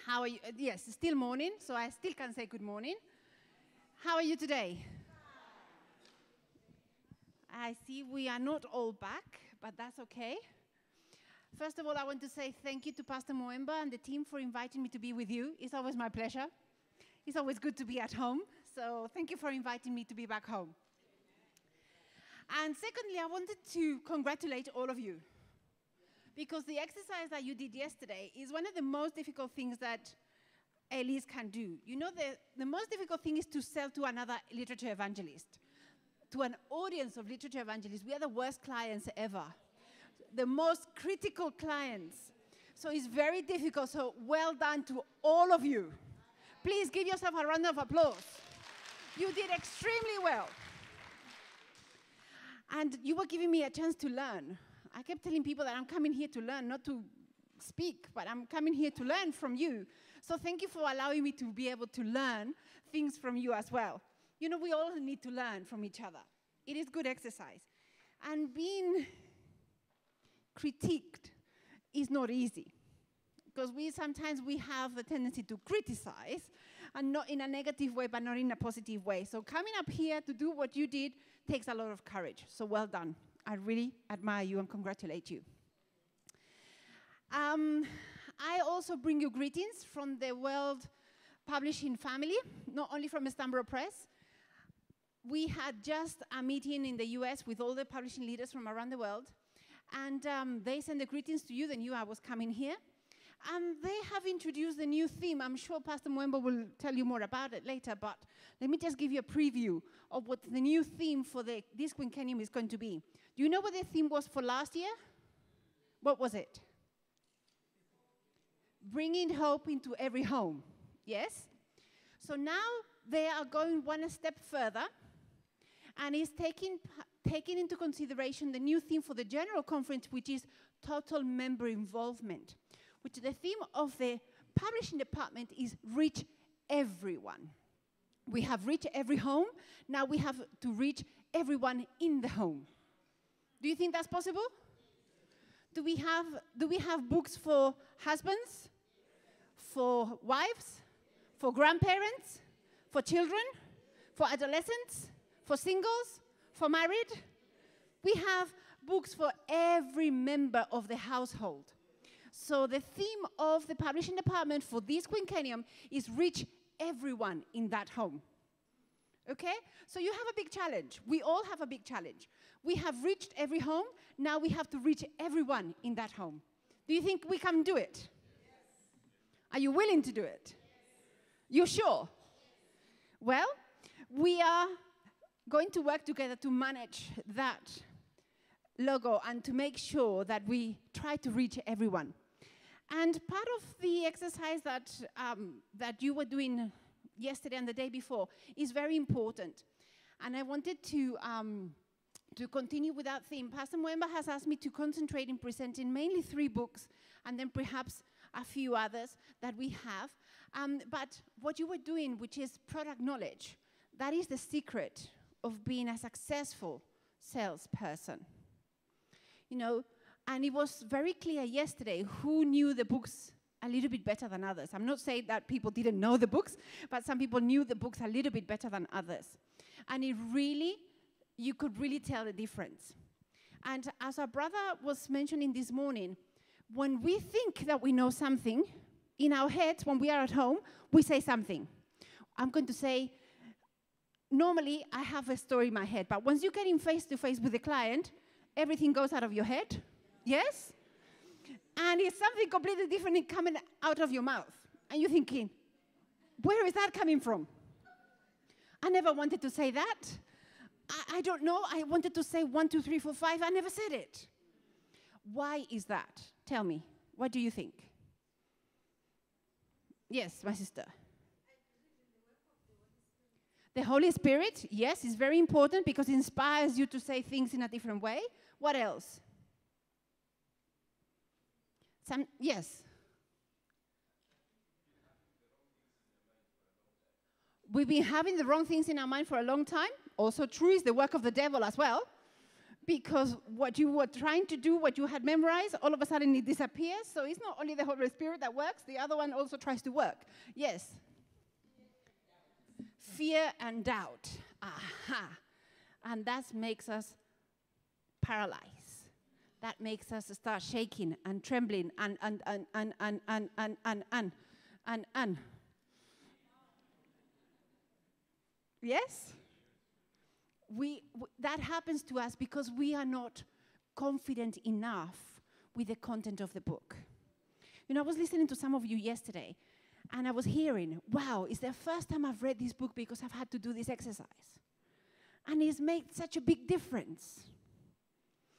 How are you? Yes, it's still morning, so I still can say good morning. How are you today? I see we are not all back, but that's okay. First of all, I want to say thank you to Pastor Moemba and the team for inviting me to be with you. It's always my pleasure. It's always good to be at home, so thank you for inviting me to be back home. And secondly, I wanted to congratulate all of you, because the exercise that you did yesterday is one of the most difficult things that Elise can do. You know, the most difficult thing is to sell to another literature evangelist, to an audience of literature evangelists. We are the worst clients ever, the most critical clients. So it's very difficult, so well done to all of you. Please give yourself a round of applause. You did extremely well. And you were giving me a chance to learn. I kept telling people that I'm coming here to learn, not to speak, but I'm coming here to learn from you. So thank you for allowing me to be able to learn things from you as well. You know, we all need to learn from each other. It is good exercise. And being critiqued is not easy, because sometimes we have a tendency to criticize, and not in a negative way, but not in a positive way. So coming up here to do what you did takes a lot of courage. So well done. I really admire you and congratulate you. I also bring you greetings from the World Publishing family, not only from Stanborough Press. We had just a meeting in the US with all the publishing leaders from around the world, and they sent the greetings to you. They knew I was coming here. They have introduced a new theme. I'm sure Pastor Moemba will tell you more about it later, but let me just give you a preview of what the new theme for this quinquennium is going to be. Do you know what the theme was for last year? What was it? Bringing hope into every home. Yes? So now they are going one step further, and is taking into consideration the new theme for the General Conference, which is total member involvement, which the theme of the publishing department is reach everyone. We have reached every home. Now we have to reach everyone in the home. Do you think that's possible? Do we have books for husbands, for wives, for grandparents, for children, for adolescents, for singles, for married? We have books for every member of the household. So the theme of the publishing department for this quinquennium is reach everyone in that home. Okay? So you have a big challenge. We all have a big challenge. We have reached every home. Now we have to reach everyone in that home. Do you think we can do it? Yes. Are you willing to do it? Yes. You sure? Yes. Well, we are going to work together to manage that logo and to make sure that we try to reach everyone. And part of the exercise that you were doing yesterday and the day before is very important. And I wanted to continue with that theme. Pastor Moemba has asked me to concentrate in presenting mainly 3 books, and then perhaps a few others that we have. But what you were doing, which is product knowledge, that is the secret of being a successful salesperson. You know, and it was very clear yesterday who knew the books a little bit better than others. I'm not saying that people didn't know the books, but some people knew the books a little bit better than others. And you could really tell the difference. And as our brother was mentioning this morning, when we think that we know something, in our heads, when we are at home, we say something. I'm going to say, normally I have a story in my head, but once you get in face-to-face with the client, everything goes out of your head. Yes? And it's something completely different coming out of your mouth. And you're thinking, where is that coming from? I never wanted to say that. I don't know. I wanted to say 1, 2, 3, 4, 5. I never said it. Why is that? Tell me. What do you think? Yes, my sister. The Holy Spirit, yes, is very important because it inspires you to say things in a different way. What else? Yes. We've been having the wrong things in our mind for a long time. Also true is the work of the devil as well, because what you were trying to do, what you had memorized, all of a sudden it disappears. So it's not only the Holy Spirit that works, the other one also tries to work. Yes? Fear and doubt. Aha. And that makes us paralyzed. That makes us start shaking and trembling and. Yes? That happens to us because we are not confident enough with the content of the book. You know, I was listening to some of you yesterday, and I was hearing, wow, it's the first time I've read this book because I've had to do this exercise. And it's made such a big difference.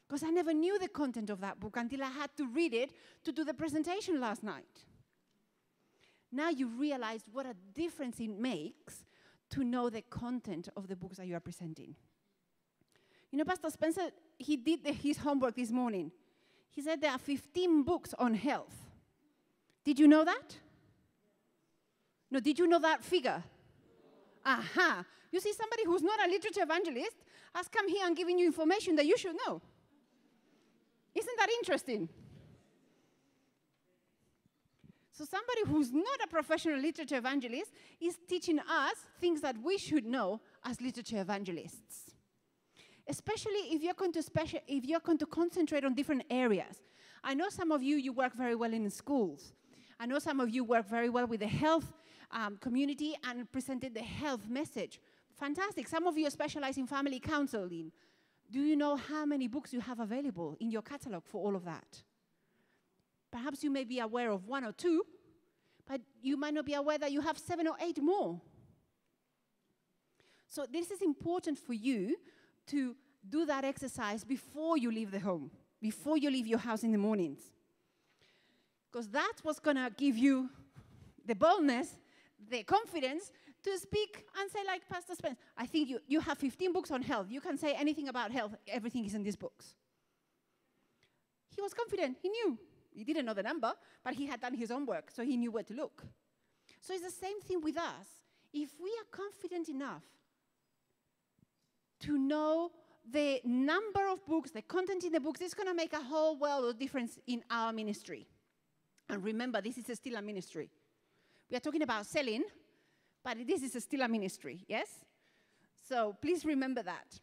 Because I never knew the content of that book until I had to read it to do the presentation last night. Now you realize what a difference it makes to know the content of the books that you are presenting. You know, Pastor Spencer, he did his homework this morning. He said there are 15 books on health. Did you know that? No, did you know that figure? Aha. You see, somebody who's not a literature evangelist has come here and given you information that you should know. Isn't that interesting? So somebody who's not a professional literature evangelist is teaching us things that we should know as literature evangelists. Especially if you're going to concentrate on different areas. I know some of you work very well in schools. I know some of you work very well with the health community and presented the health message. Fantastic. Some of you specialize in family counseling. Do you know how many books you have available in your catalog for all of that? Perhaps you may be aware of 1 or 2, but you might not be aware that you have 7 or 8 more. So this is important for you to do that exercise before you leave the home, before you leave your house in the mornings. Because that's what's going to give you the boldness, the confidence to speak and say, like Pastor Spence, I think you have 15 books on health. You can say anything about health. Everything is in these books. He was confident. He knew. He didn't know the number, but he had done his own work, so he knew where to look. So it's the same thing with us. If we are confident enough to know the number of books, the content in the books, it's going to make a whole world of difference in our ministry. And remember, this is still a ministry. We are talking about selling, but this is still a ministry, yes? So please remember that.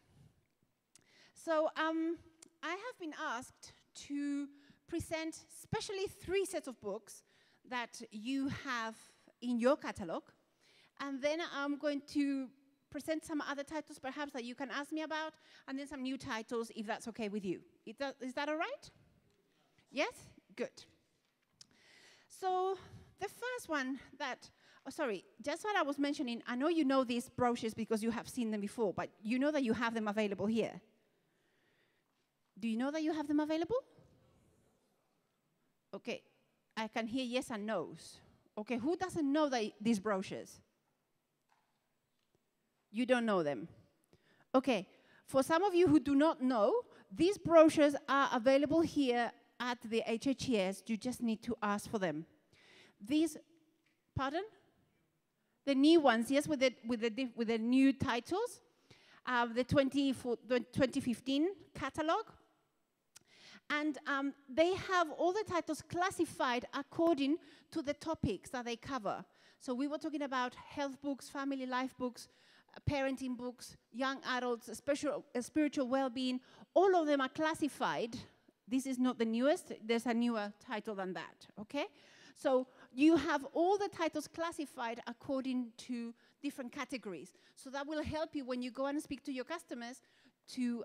So I have been asked to present especially 3 sets of books that you have in your catalog. And then I'm going to present some other titles perhaps that you can ask me about, and then some new titles if that's okay with you. Is that all right? Yes? Good. So the first one that, just what I was mentioning, I know you know these brochures because you have seen them before, but you know that you have them available here. Do you know that you have them available? Okay, I can hear yes and no's. Okay, who doesn't know these brochures? You don't know them. Okay, for some of you who do not know, these brochures are available here at the HHES. You just need to ask for them. These, pardon? The new ones, yes, with the new titles, the 2015 catalog. And they have all the titles classified according to the topics that they cover. So we were talking about health books, family life books, parenting books, young adults, spiritual well-being. All of them are classified. This is not the newest. There's a newer title than that, okay? So you have all the titles classified according to different categories. So that will help you when you go and speak to your customers to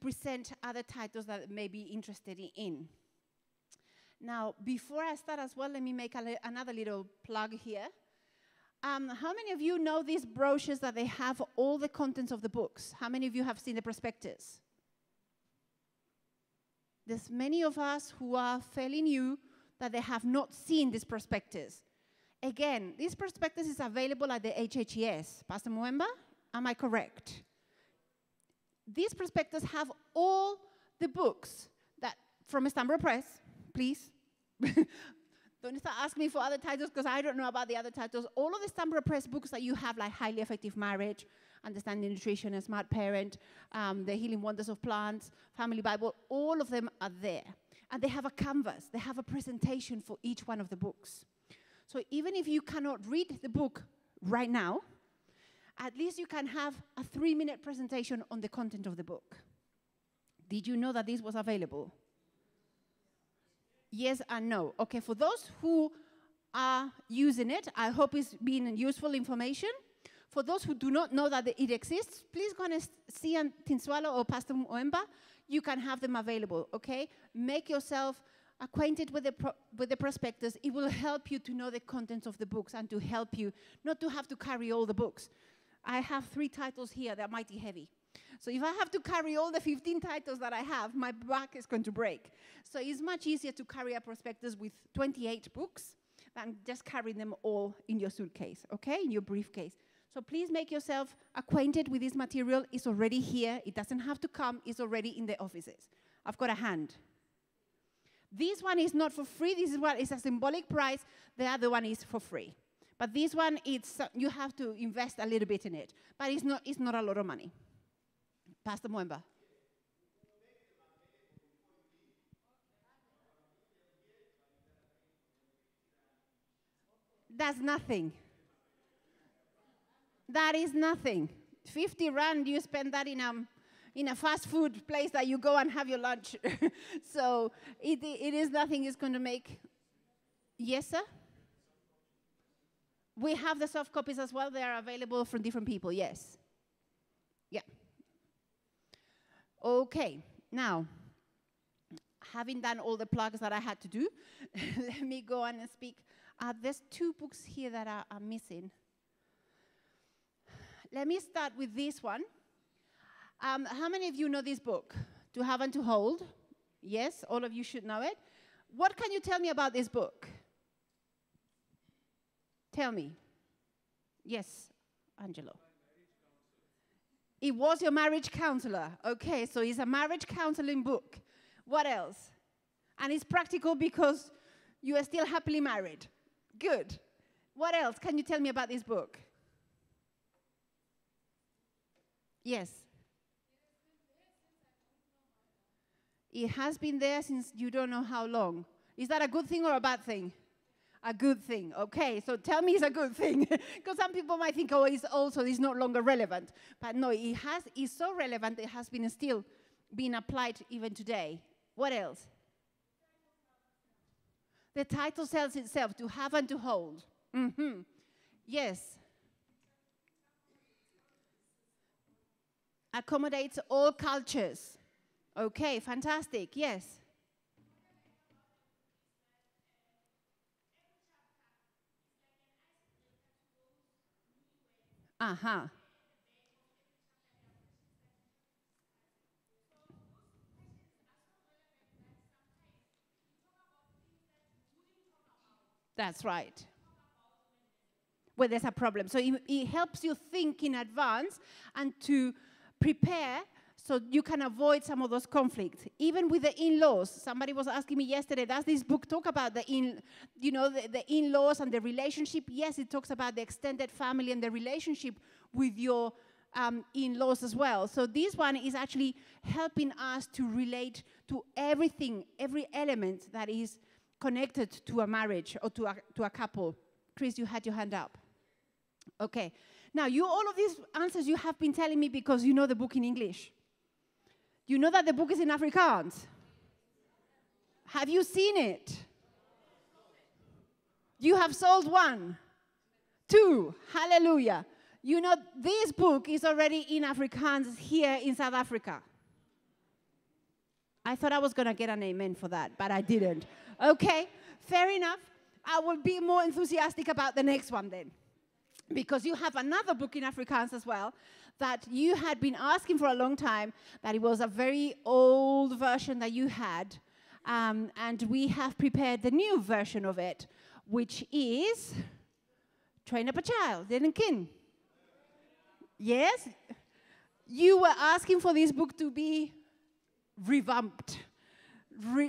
present other titles that may be interested in. Now, before I start as well, let me make another little plug here. How many of you know these brochures that they have all the contents of the books? How many of you have seen the prospectus? There's many of us who are fairly new that they have not seen this prospectus. Again, this prospectus is available at the HHES. Pastor Mwemba, am I correct? These prospectus have all the books that from Stanborough Press, please. Don't start asking me for other titles because I don't know about the other titles. All of the Stanborough Press books that you have, like Highly Effective Marriage, Understanding Nutrition, A Smart Parent, The Healing Wonders of Plants, Family Bible, all of them are there. And they have a canvas. They have a presentation for each one of the books. So even if you cannot read the book right now, at least you can have a 3-minute presentation on the content of the book. Did you know that this was available? Yes and no. Okay, for those who are using it, I hope it's been useful information. For those who do not know that it exists, please go and see Tinswalo or Pastor Mwemba. You can have them available, okay? Make yourself acquainted with the prospectus. It will help you to know the contents of the books and to help you not to have to carry all the books. I have 3 titles here that are mighty heavy. So if I have to carry all the 15 titles that I have, my back is going to break. So it's much easier to carry a prospectus with 28 books than just carrying them all in your suitcase, okay, in your briefcase. So please make yourself acquainted with this material. It's already here. It doesn't have to come. It's already in the offices. I've got a hand. This one is not for free. This is what is a symbolic price. The other one is for free. But this one, you have to invest a little bit in it. But it's not a lot of money. Pastor Mwemba. That's nothing. That is nothing. 50 rand, you spend that in a fast food place that you go and have your lunch. So it is nothing. It's going to make... Yes, sir? We have the soft copies as well. They are available from different people, yes. Yeah. Okay, now, having done all the plugs that I had to do, let me go on and speak. There's 2 books here that are missing. Let me start with this one. How many of you know this book? To Have and to Hold? Yes, all of you should know it. What can you tell me about this book? Tell me. Yes, Angelo. It was your marriage counselor. Okay, so it's a marriage counseling book. What else? And it's practical because you are still happily married. Good. What else can you tell me about this book? Yes. It has been there since you don't know how long. Is that a good thing or a bad thing? A good thing. Okay, so tell me it's a good thing. Because some people might think, oh, it's no longer relevant. But no, it's so relevant, it has been still being applied even today. What else? The title sells itself, To Have and to Hold. Mm-hmm. Yes. Accommodates all cultures. Okay, fantastic. Yes. Uh-huh. That's right. Well, there's a problem. So it helps you think in advance and to prepare so you can avoid some of those conflicts. Even with the in-laws. Somebody was asking me yesterday, does this book talk about the in-laws and the relationship? Yes, it talks about the extended family and the relationship with your in-laws as well. So this one is actually helping us to relate to everything, every element that is connected to a marriage or to a couple. Chris, you had your hand up. Okay. Now, all of these answers you have been telling me because you know the book in English. You know that the book is in Afrikaans. Have you seen it? You have sold 1. 2. Hallelujah. You know, this book is already in Afrikaans here in South Africa. I thought I was going to get an amen for that, but I didn't. Okay, fair enough. I will be more enthusiastic about the next one then. Because you have another book in Afrikaans as well that you had been asking for a long time, that it was a very old version that you had, and we have prepared the new version of it, which is Train Up a Child, Kin. Yes? You were asking for this book to be revamped,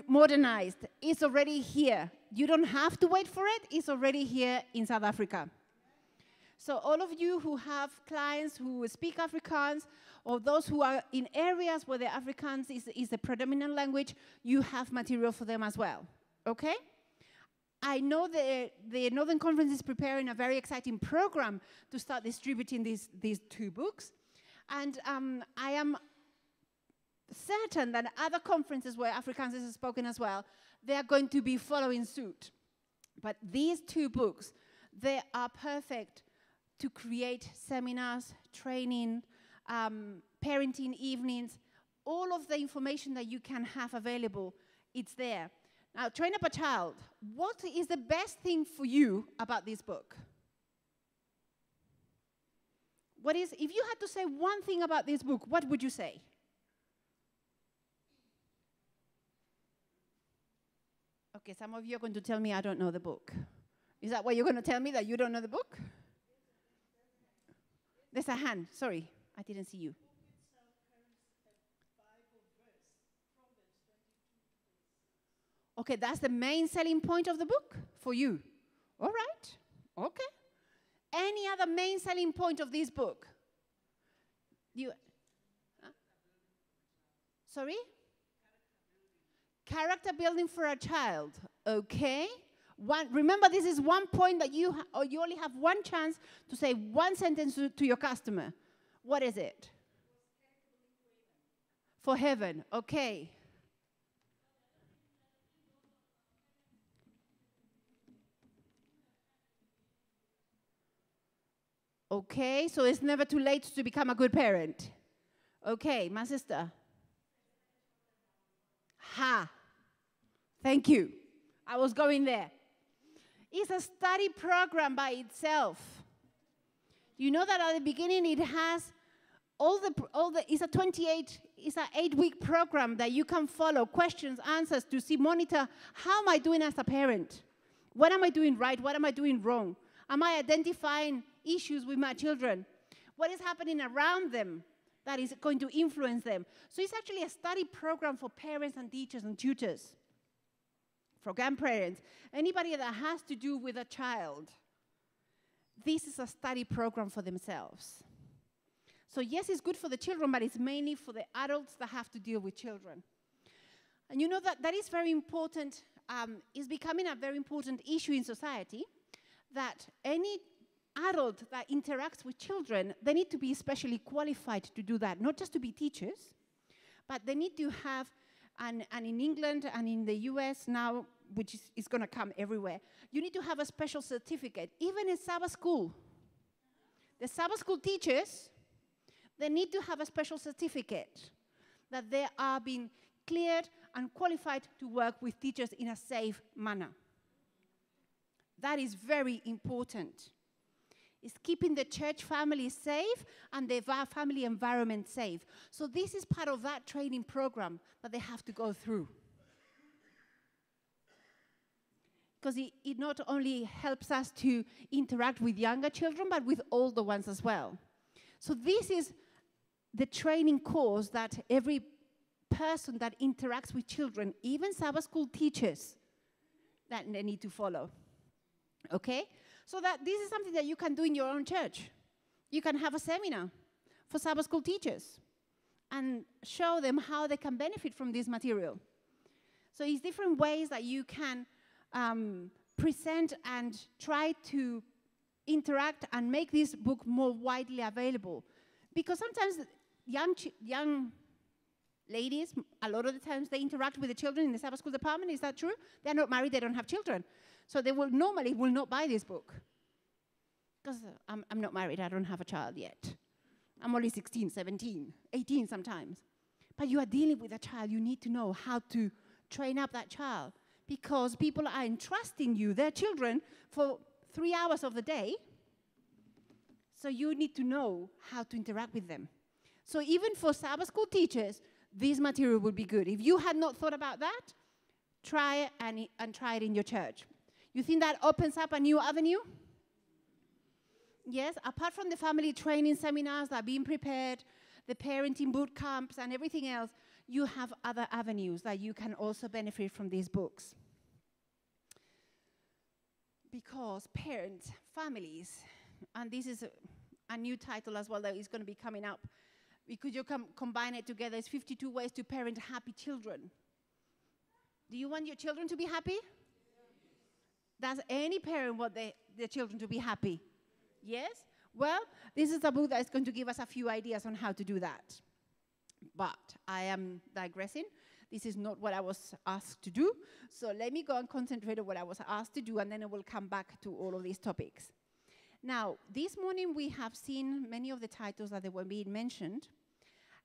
modernized. It's already here. You don't have to wait for it. It's already here in South Africa. So all of you who have clients who speak Afrikaans, or those who are in areas where the Afrikaans is the predominant language, you have material for them as well, okay? I know the Northern Conference is preparing a very exciting program to start distributing these 2 books. And I am certain that other conferences where Afrikaans is spoken as well, they are going to be following suit. But these 2 books, they are perfect to create seminars, training, parenting evenings, all of the information that you can have available, it's there. Now, Train Up a Child. What is the best thing for you about this book? What is, if you had to say one thing about this book, what would you say? Okay, some of you are going to tell me I don't know the book. Is that what you're going to tell me, that you don't know the book? There's a hand. Sorry, I didn't see you. Okay, that's the main selling point of the book for you. All right. Okay. Any other main selling point of this book? Sorry? Character building for a child. Okay. Remember, this is one point that you only have one chance to say one sentence to your customer. What is it? For heaven. Okay. Okay, so it's never too late to become a good parent. Okay, my sister. Ha. Thank you. I was going there. It's a study program by itself. You know that at the beginning it has it's a 8-week program that you can follow, questions, answers, to monitor, how am I doing as a parent? What am I doing right? What am I doing wrong? Am I identifying issues with my children? What is happening around them that is going to influence them? So it's actually a study program for parents and teachers and tutors, for grandparents, anybody that has to do with a child. This is a study program for themselves. So yes, it's good for the children, but it's mainly for the adults that have to deal with children. And you know that is very important, is becoming a very important issue in society, that any adult that interacts with children, they need to be especially qualified to do that, not just to be teachers, but they need to have, and in England and in the US now, which is going to come everywhere, you need to have a special certificate, even in Sabbath school. The Sabbath school teachers, they need to have a special certificate that they are being cleared and qualified to work with teachers in a safe manner. That is very important. It's keeping the church family safe and the family environment safe. So this is part of that training program that they have to go through. Because it not only helps us to interact with younger children, but with older ones as well. So this is the training course that every person that interacts with children, even Sabbath school teachers, that they need to follow. Okay? So that this is something that you can do in your own church. You can have a seminar for Sabbath school teachers and show them how they can benefit from this material. So it's different ways that you can present and try to interact and make this book more widely available. Because sometimes young ladies, a lot of the times they interact with the children in the Sabbath school department. Is that true? They're not married, they don't have children. So they will normally not buy this book. Because I'm not married, I don't have a child yet. I'm only 16, 17, 18 sometimes. But you are dealing with a child, you need to know how to train up that child. Because people are entrusting you, their children, for 3 hours of the day. So you need to know how to interact with them. So even for Sabbath school teachers, this material would be good. If you had not thought about that, try it and try it in your church. You think that opens up a new avenue? Yes, apart from the family training seminars that are being prepared, the parenting boot camps and everything else, you have other avenues that you can also benefit from these books. Because parents, families, and this is a new title as well that is going to be coming up, because you can combine it together. It's 52 ways to parent happy children. Do you want your children to be happy? Does any parent want their children to be happy? Yes? Well, this is a book that is going to give us a few ideas on how to do that. But I am digressing. This is not what I was asked to do. So let me go and concentrate on what I was asked to do, and then I will come back to all of these topics. Now, this morning we have seen many of the titles that were being mentioned,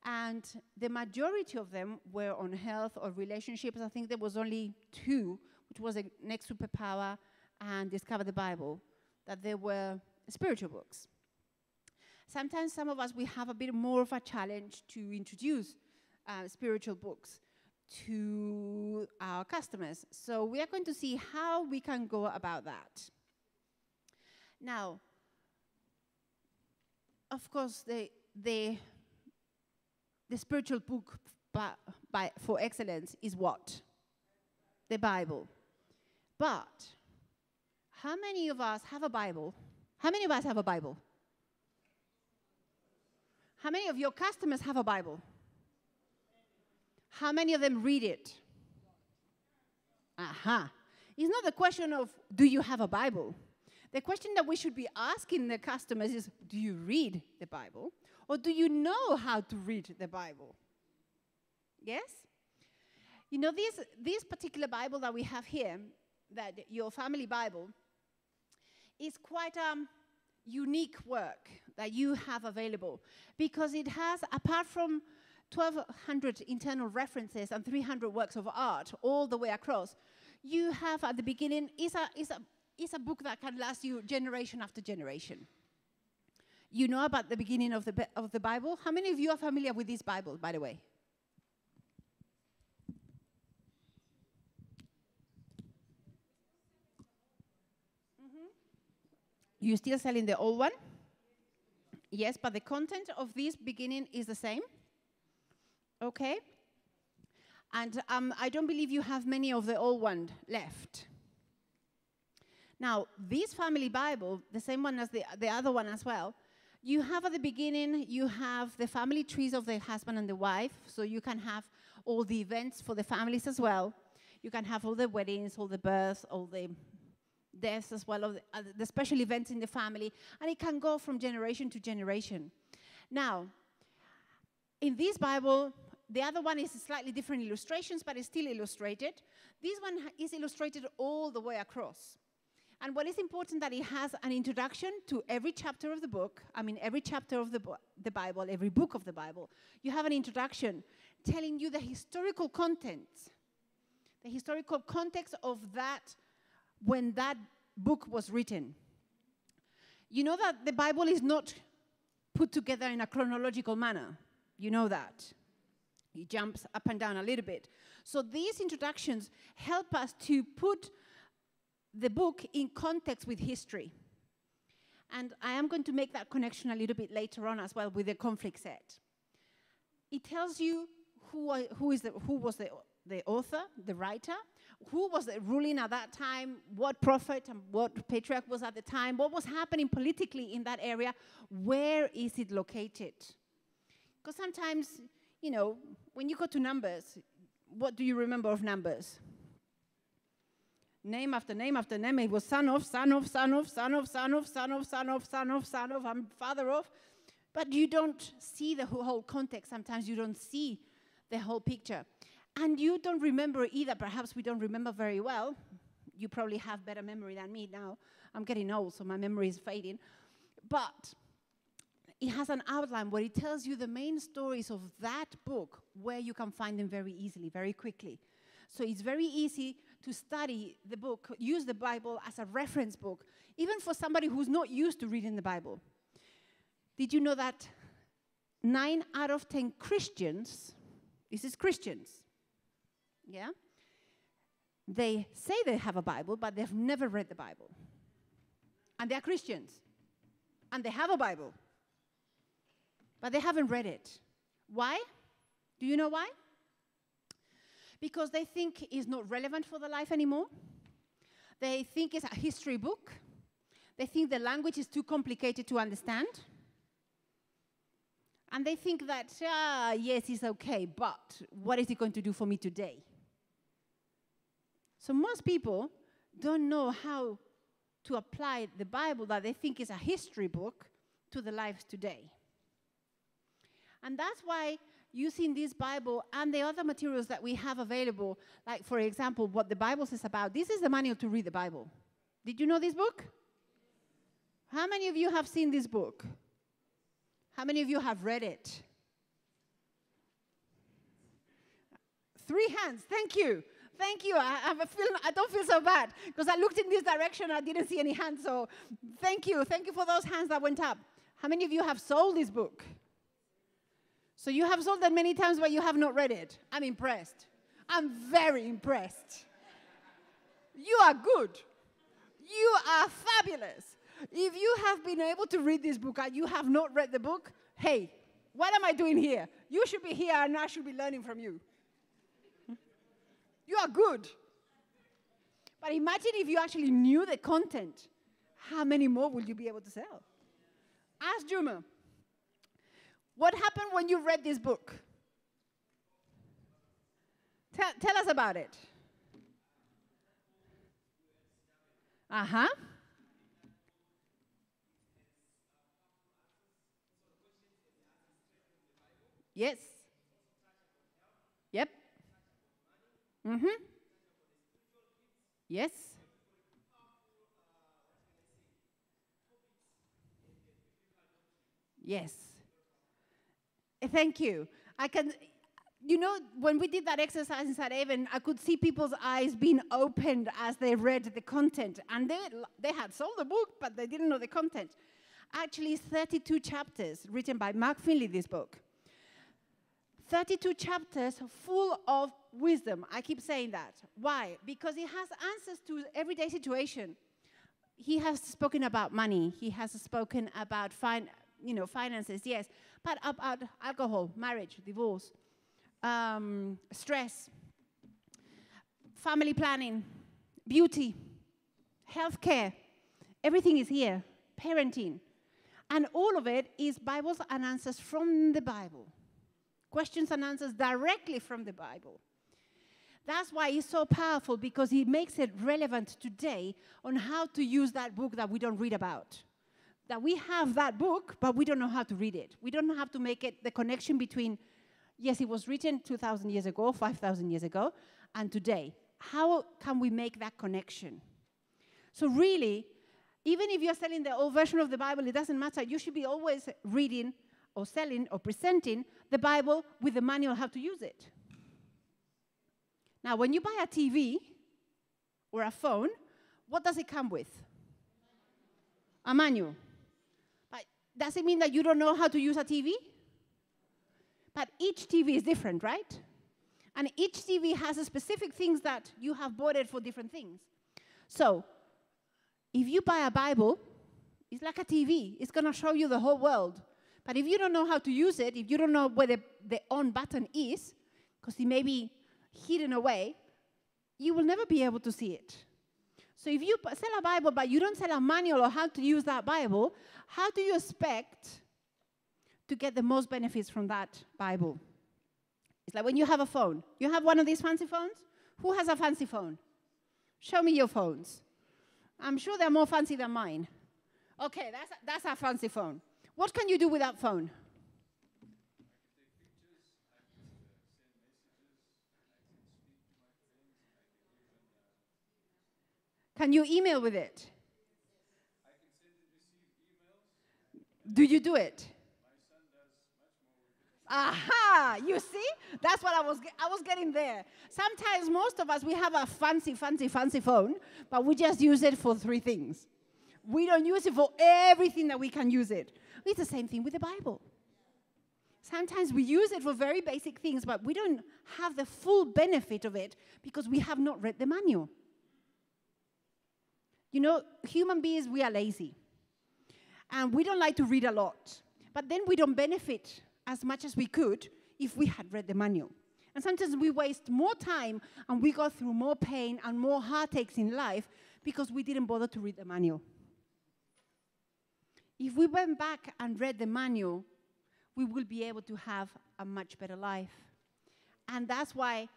and the majority of them were on health or relationships. I think there was only 2, which was Next Superpower and Discover the Bible, that they were spiritual books. Sometimes some of us, we have a bit more of a challenge to introduce spiritual books to our customers. So we are going to see how we can go about that. Now, of course, the spiritual book for excellence is what? The Bible. But how many of us have a Bible? How many of us have a Bible? How many of your customers have a Bible? How many of them read it? Aha. It's not the question of, do you have a Bible? The question that we should be asking the customers is, do you read the Bible? Or do you know how to read the Bible? Yes? You know, this particular Bible that we have here, that your family Bible, is quite a unique work that you have available, because it has, apart from 1,200 internal references and 300 works of art all the way across, you have at the beginning, is a book that can last you generation after generation. You know about the beginning of the Bible? How many of you are familiar with this Bible, by the way? You still selling the old one? Yes, but the content of this beginning is the same. Okay. And I don't believe you have many of the old one left. Now, this family Bible, the same one as the other one as well, you have at the beginning, you have the family trees of the husband and the wife, so you can have all the events for the families as well. You can have all the weddings, all the births, all the deaths as well, the special events in the family, and it can go from generation to generation. Now, in this Bible, the other one is slightly different illustrations, but it's still illustrated. This one is illustrated all the way across. And what is important that it has an introduction to every chapter of the book. I mean, every chapter of the Bible, every book of the Bible, you have an introduction telling you the historical context of that when that book was written. You know that the Bible is not put together in a chronological manner. You know that. It jumps up and down a little bit. So these introductions help us to put the book in context with history. And I am going to make that connection a little bit later on as well with the conflict set. It tells you who was the author, the writer, who was ruling at that time, what prophet and what patriarch was at the time, what was happening politically in that area, where is it located? Because sometimes, you know, when you go to Numbers, what do you remember of Numbers? Name after name after name. It was son of, son of, son of, son of, son of, son of, son of, son of, son of, and father of. But you don't see the whole context. Sometimes you don't see the whole picture. And you don't remember either. Perhaps we don't remember very well. You probably have better memory than me now. I'm getting old, so my memory is fading. But it has an outline where it tells you the main stories of that book, where you can find them very easily, very quickly. So it's very easy to study the book, use the Bible as a reference book, even for somebody who's not used to reading the Bible. Did you know that 9 out of 10 Christians, this is Christians, yeah? They say they have a Bible, but they've never read the Bible. And they're Christians. And they have a Bible. But they haven't read it. Why? Do you know why? because they think it's not relevant for their life anymore. They think it's a history book. They think the language is too complicated to understand. And they think that, yes, it's okay, but what is it going to do for me today? So most people don't know how to apply the Bible that they think is a history book to the lives today. And that's why using this Bible and the other materials that we have available, like, for example, what the Bible says about, this is the manual to read the Bible. Did you know this book? How many of you have seen this book? How many of you have read it? 3 hands. Thank you. Thank you. I don't feel so bad because I looked in this direction. I didn't see any hands. So thank you. Thank you for those hands that went up. How many of you have sold this book? So you have sold that many times, but you have not read it. I'm impressed. I'm very impressed. You are good. You are fabulous. If you have been able to read this book and you have not read the book, hey, what am I doing here? You should be here and I should be learning from you. You are good. But imagine if you actually knew the content, how many more will you be able to sell? Ask Juma, what happened when you read this book? Tell us about it. Uh-huh. Yes. Yep. Mm-hmm. Yes. Yes. Thank you. I can, you know, when we did that exercise inside Avon, I could see people's eyes being opened as they read the content. And they had sold the book, but they didn't know the content. Actually, 32 chapters written by Mark Finley, this book. 32 chapters full of wisdom. I keep saying that. Why? Because it has answers to everyday situation. He has spoken about money. He has spoken about finances, yes, but about alcohol, marriage, divorce, stress, family planning, beauty, healthcare. Everything is here. Parenting. And all of it is Bibles and answers from the Bible. Questions and answers directly from the Bible. That's why it's so powerful, because he makes it relevant today on how to use that book that we don't read about. That we have that book, but we don't know how to read it. We don't have to make it the connection between, yes, it was written 2,000 years ago, 5,000 years ago, and today. How can we make that connection? So really, even if you're selling the old version of the Bible, it doesn't matter. You should be always reading or selling or presenting the Bible with the manual how to use it. Now, when you buy a TV or a phone, what does it come with? A manual. But does it mean that you don't know how to use a TV? But each TV is different, right? And each TV has a specific things that you have bought it for different things. So, if you buy a Bible, it's like a TV. It's going to show you the whole world. But if you don't know how to use it, if you don't know where the on button is, because it may be hidden away, you will never be able to see it. So if you sell a Bible, but you don't sell a manual on how to use that Bible, how do you expect to get the most benefits from that Bible? It's like when you have a phone. You have one of these fancy phones? Who has a fancy phone? Show me your phones. I'm sure they're more fancy than mine. Okay, that's a fancy phone. What can you do with that phone? Can you email with it? I can send and receive emails. Do you do it? My son does much more with it. Aha! You see? That's what I was getting there. Sometimes most of us, we have a fancy phone, but we just use it for 3 things. We don't use it for everything that we can use it. It's the same thing with the Bible. Sometimes we use it for very basic things, but we don't have the full benefit of it because we have not read the manual. You know, human beings, we are lazy. And we don't like to read a lot. But then we don't benefit as much as we could if we had read the manual. And sometimes we waste more time and we go through more pain and more heartaches in life because we didn't bother to read the manual. If we went back and read the manual, we will be able to have a much better life. And that's why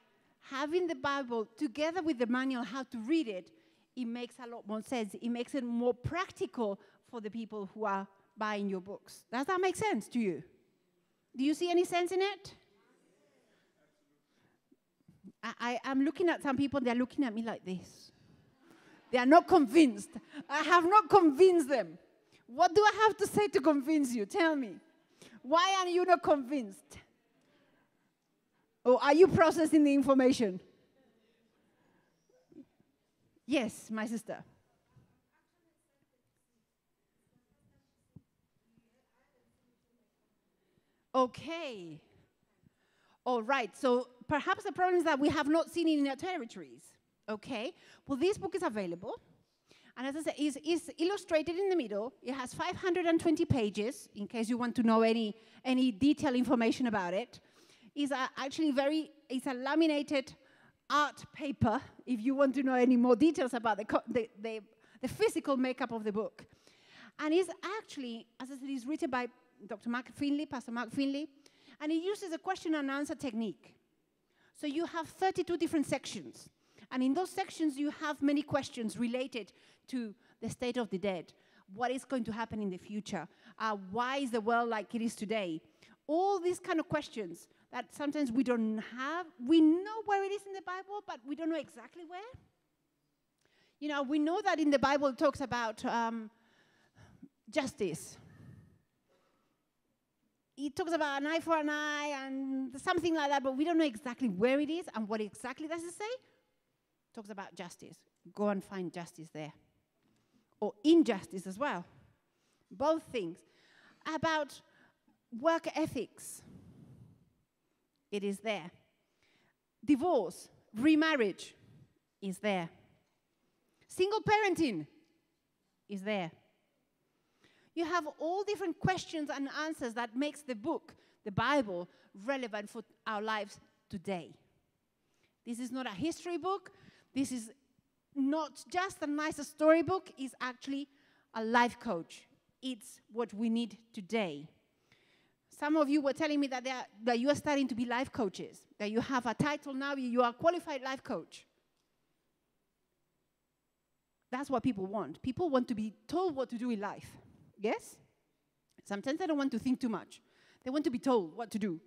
having the Bible together with the manual, how to read it, it makes a lot more sense. It makes it more practical for the people who are buying your books. Does that make sense to you? Do you see any sense in it? I'm looking at some people, they're looking at me like this. They are not convinced. I have not convinced them. What do I have to say to convince you? Tell me. Why are you not convinced? Or are you processing the information? Yes, my sister. Okay. All right, so perhaps the problem is that we have not seen it in our territories. Okay, well, this book is available. And as I said, it's illustrated in the middle. It has 520 pages, in case you want to know any detailed information about it. It's it's a laminated art paper, if you want to know any more details about the physical makeup of the book. And it's actually, as I said, it's written by Dr. Mark Finley, Pastor Mark Finley, and he uses a question and answer technique. So you have 32 different sections. And in those sections, you have many questions related to the state of the dead. What is going to happen in the future? Why is the world like it is today? All these kind of questions that sometimes we don't have. We know where it is in the Bible, but we don't know exactly where. You know, we know that in the Bible it talks about justice. It talks about an eye for an eye and something like that, but we don't know exactly where it is and what exactly does it say. It talks about justice. Go and find justice there. Or injustice as well. Both things. About work ethics. It is there. Divorce, remarriage is there. Single parenting is there. You have all different questions and answers that makes the book, the Bible, relevant for our lives today. This is not a history book. This is not just a nice storybook. It's actually a life coach. It's what we need today. Some of you were telling me that you are starting to be life coaches, that you have a title now, you are a qualified life coach. That's what people want. People want to be told what to do in life. Yes? Sometimes they don't want to think too much. They want to be told what to do.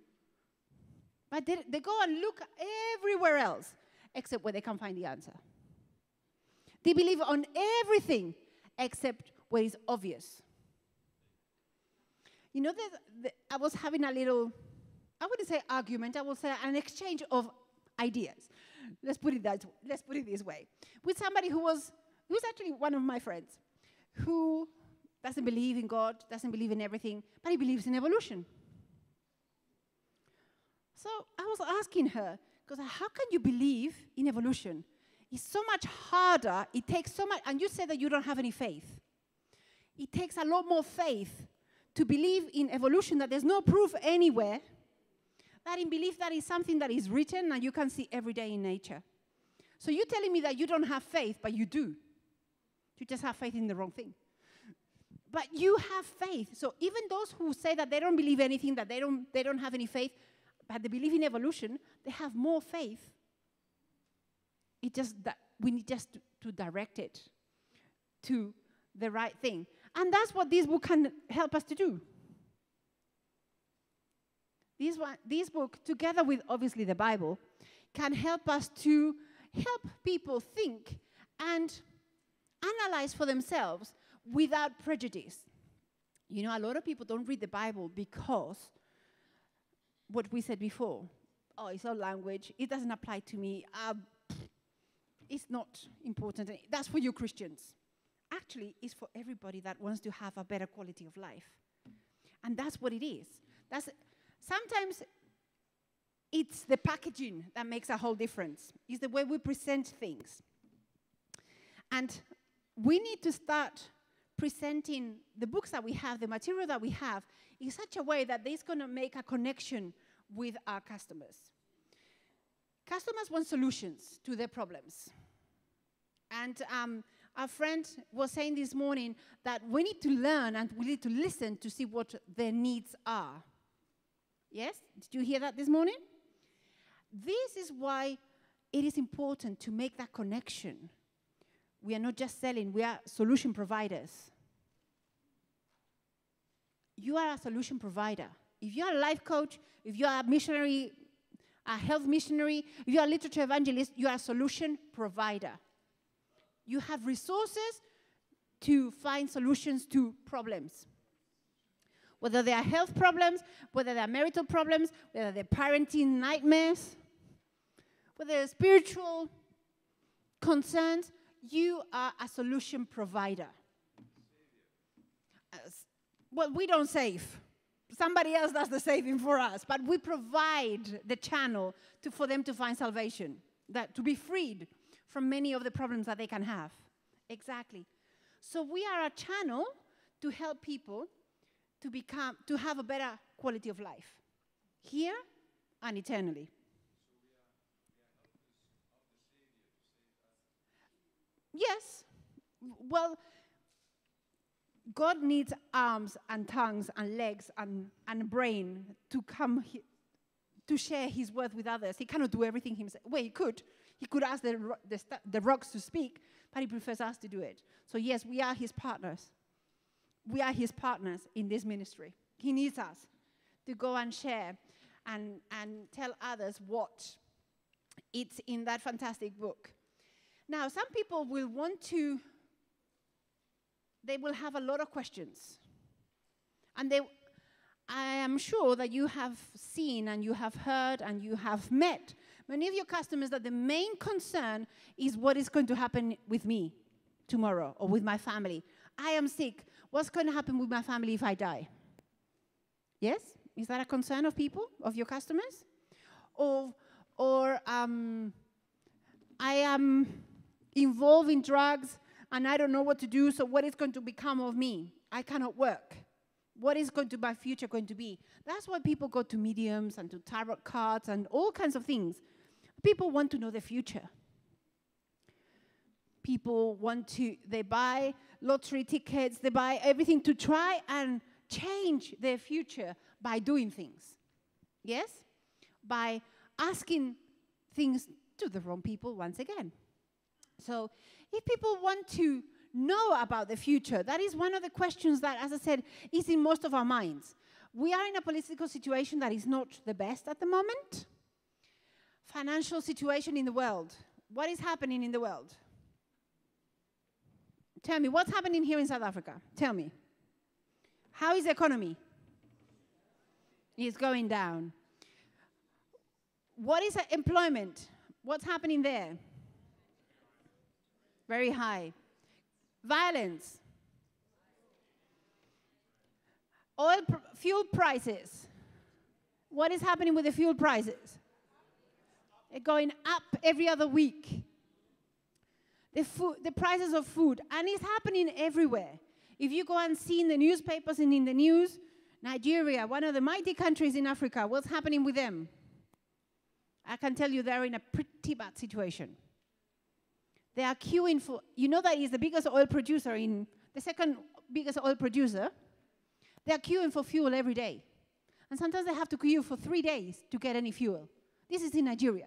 But they go and look everywhere else except where they can find the answer. They believe on everything except where it's obvious. You know, I was having a little, I wouldn't say argument, I would say an exchange of ideas. Let's put it this way. With somebody who's actually one of my friends, who doesn't believe in God, doesn't believe in everything, but he believes in evolution. So I was asking her, because how can you believe in evolution? It's so much harder, it takes so much, and you said that you don't have any faith. It takes a lot more faith to believe in evolution, that there's no proof anywhere, that in belief that is something that is written and you can see every day in nature. So you're telling me that you don't have faith, but you do. You just have faith in the wrong thing. But you have faith. So even those who say that they don't believe anything, that they don't have any faith, but they believe in evolution, they have more faith. It's just that we need just to direct it to the right thing. And that's what this book can help us to do. This book, together with obviously the Bible, can help us to help people think and analyze for themselves without prejudice. You know, a lot of people don't read the Bible because what we said before. Oh, it's all language. It doesn't apply to me. It's not important. That's for you Christians. Actually, it's for everybody that wants to have a better quality of life. And that's what it is. Sometimes it's the packaging that makes a whole difference. It's the way we present things. And we need to start presenting the books that we have, the material that we have, in such a way that it's going to make a connection with our customers. Customers want solutions to their problems. And our friend was saying this morning that we need to learn and we need to listen to see what their needs are. Yes? Did you hear that this morning? This is why it is important to make that connection. We are not just selling, we are solution providers. You are a solution provider. If you are a life coach, if you are a missionary, a health missionary, if you are a literature evangelist, you are a solution provider. You have resources to find solutions to problems. Whether they are health problems, whether they are marital problems, whether they're parenting nightmares, whether they're spiritual concerns, you are a solution provider. Well, we don't save. Somebody else does the saving for us. But we provide the channel for them to find salvation, to be freed from many of the problems that they can have. Exactly. So we are a channel to help people to have a better quality of life, here and eternally. Yes. Well, God needs arms and tongues and legs and a brain to come to share his word with others. He cannot do everything himself. Well, he could. He could ask the rocks to speak, but he prefers us to do it. So yes, we are his partners. We are his partners in this ministry. He needs us to go and share and tell others what it's in that fantastic book. Now, some people will they will have a lot of questions. And I am sure that you have seen and you have heard and you have met many of your customers that the main concern is what is going to happen with me tomorrow or with my family. I am sick. What's going to happen with my family if I die? Yes? Is that a concern of people, of your customers? Or I am involved in drugs and I don't know what to do, so what is going to become of me? I cannot work. What is my future going to be? That's why people go to mediums and to tarot cards and all kinds of things. People want to know the future. People they buy lottery tickets, they buy everything to try and change their future by doing things. Yes? By asking things to the wrong people once again. So if people want to know about the future, that is one of the questions that, as I said, is in most of our minds. We are in a political situation that is not the best at the moment. Financial situation in the world. What is happening in the world? Tell me, what's happening here in South Africa? Tell me. How is the economy? It's going down. What is employment? What's happening there? Very high. Violence. Fuel prices. What is happening with the fuel prices? They're going up every other week. The prices of food. And it's happening everywhere. If you go and see in the newspapers and in the news, Nigeria, one of the mighty countries in Africa, what's happening with them? I can tell you they're in a pretty bad situation. They are queuing for, you know that is the biggest oil producer the second biggest oil producer. They are queuing for fuel every day. And sometimes they have to queue for 3 days to get any fuel. This is in Nigeria,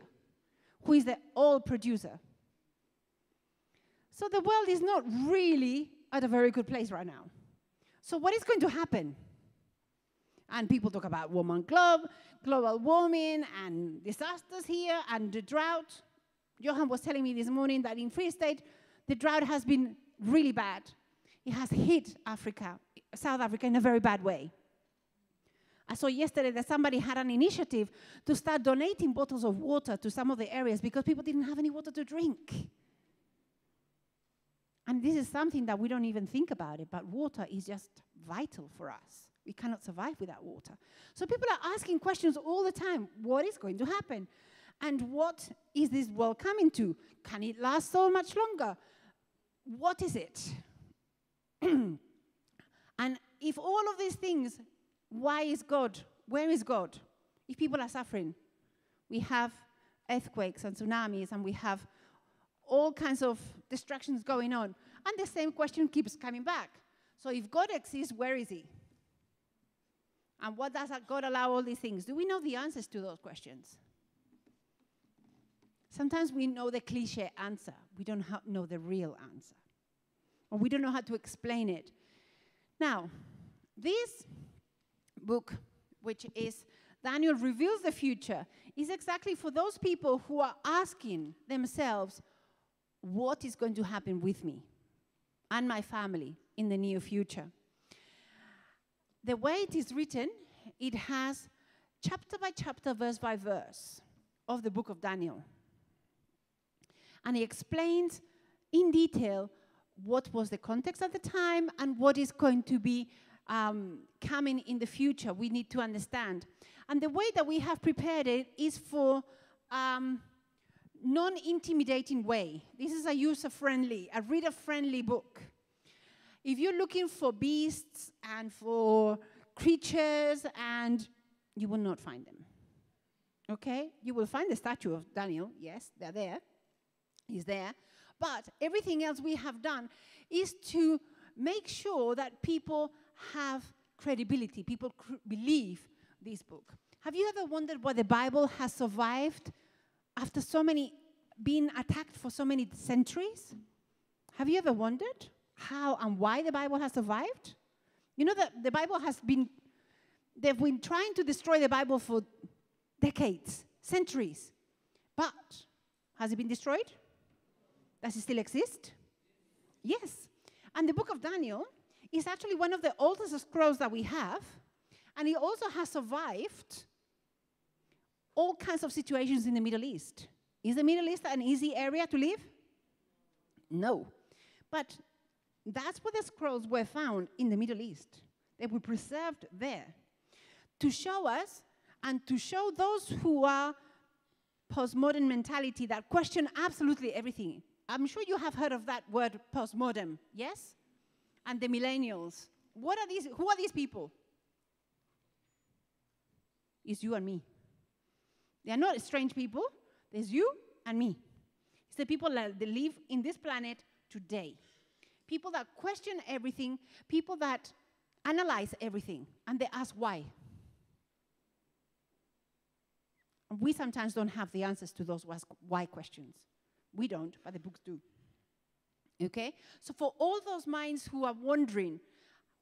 who is the oil producer. So the world is not really at a very good place right now. So what is going to happen? And people talk about global warming and disasters here and the drought. Johan was telling me this morning that in Free State, the drought has been really bad. It has hit South Africa in a very bad way. I saw yesterday that somebody had an initiative to start donating bottles of water to some of the areas because people didn't have any water to drink. And this is something that we don't even think about it, but water is just vital for us. We cannot survive without water. So people are asking questions all the time. What is going to happen? And what is this world coming to? Can it last so much longer? What is it? And if all of these things, why is God? Where is God? If people are suffering, we have earthquakes and tsunamis, and we have all kinds of destructions going on. And the same question keeps coming back. So if God exists, where is he? And what does God allow all these things? Do we know the answers to those questions? Sometimes we know the cliche answer. We don't know the real answer. Or we don't know how to explain it. Now, this book, which is Daniel Reveals the Future, is exactly for those people who are asking themselves, what is going to happen with me and my family in the near future? The way it is written, it has chapter by chapter, verse by verse of the book of Daniel. And he explains in detail what was the context at the time and what is going to be coming in the future. We need to understand. And the way that we have prepared it is for non-intimidating way. This is a user-friendly, a reader-friendly book. If you're looking for beasts and for creatures, and you will not find them. Okay? You will find the statue of Daniel. Yes, they're there. He's there. But everything else we have done is to make sure that people have credibility. People believe this book. Have you ever wondered why the Bible has survived after so many, being attacked for so many centuries? Have you ever wondered how and why the Bible has survived? You know that the Bible they've been trying to destroy the Bible for decades, centuries. But has it been destroyed? Does it still exist? Yes. And the book of Daniel is actually one of the oldest scrolls that we have, and it also has survived all kinds of situations in the Middle East. Is the Middle East an easy area to live? No. But that's where the scrolls were found, in the Middle East. They were preserved there to show us and to show those who are postmodern mentality that question absolutely everything. I'm sure you have heard of that word, postmodern, yes? And the millennials. What are these? Who are these people? It's you and me. They are not strange people. There's you and me. It's the people that live in this planet today. People that question everything, people that analyze everything, and they ask why. And we sometimes don't have the answers to those why questions. We don't, but the books do. Okay? So for all those minds who are wondering,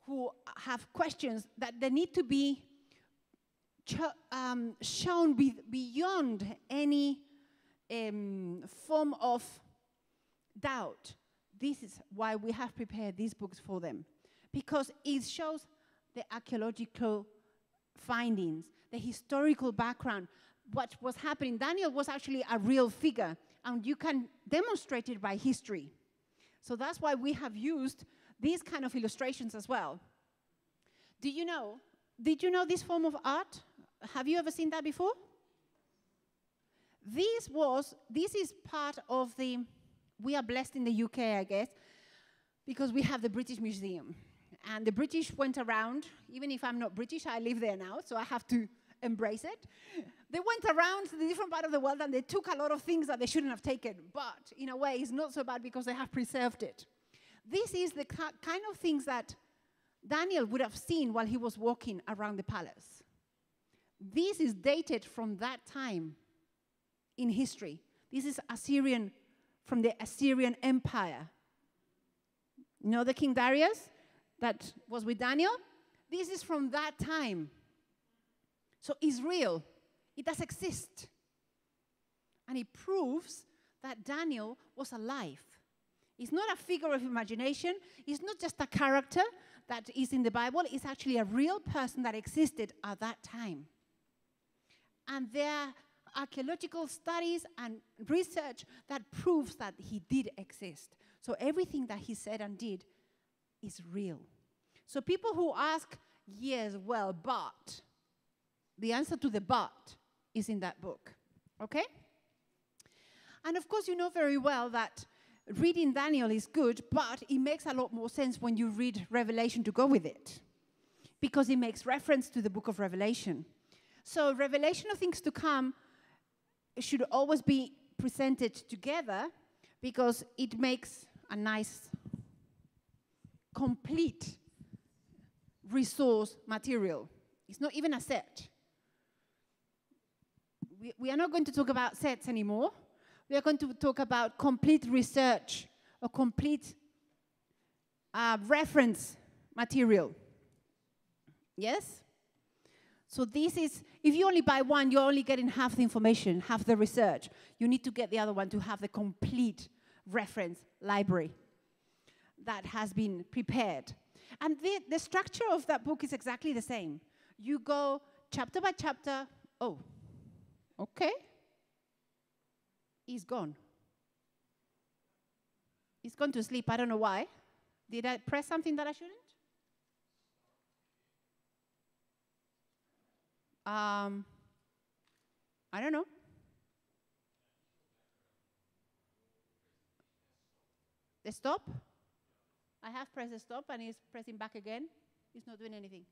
who have questions, that they need to be shown beyond any form of doubt. This is why we have prepared these books for them. Because it shows the archaeological findings, the historical background, what was happening. Daniel was actually a real figure, and you can demonstrate it by history. So that's why we have used these kind of illustrations as well. Did you know this form of art? Have you ever seen that before? This is part of the, we are blessed in the UK, I guess, because we have the British Museum. And the British went around, even if I'm not British, I live there now, so I have to embrace it. They went around to the different part of the world and they took a lot of things that they shouldn't have taken. But in a way, it's not so bad because they have preserved it. This is the kind of things that Daniel would have seen while he was walking around the palace. This is dated from that time in history. This is Assyrian, from the Assyrian Empire. You know the King Darius that was with Daniel? This is from that time. So it's real. It does exist. And it proves that Daniel was alive. It's not a figure of imagination. It's not just a character that is in the Bible. It's actually a real person that existed at that time. And there are archaeological studies and research that proves that he did exist. So everything that he said and did is real. So people who ask, yes, well, but, the answer to the but is in that book, okay? And of course, you know very well that reading Daniel is good, but it makes a lot more sense when you read Revelation to go with it, because it makes reference to the book of Revelation. So Revelation of things to come should always be presented together because it makes a nice, complete resource material. It's not even a set. We are not going to talk about sets anymore. We are going to talk about complete research or complete reference material. Yes? So this is, if you only buy one, you're only getting half the information, half the research. You need to get the other one to have the complete reference library that has been prepared. And the structure of that book is exactly the same. You go chapter by chapter. Oh, okay. He's gone. He's gone to sleep. I don't know why. Did I press something that I shouldn't? I don't know. The stop? I have pressed the stop and he's pressing back again. He's not doing anything.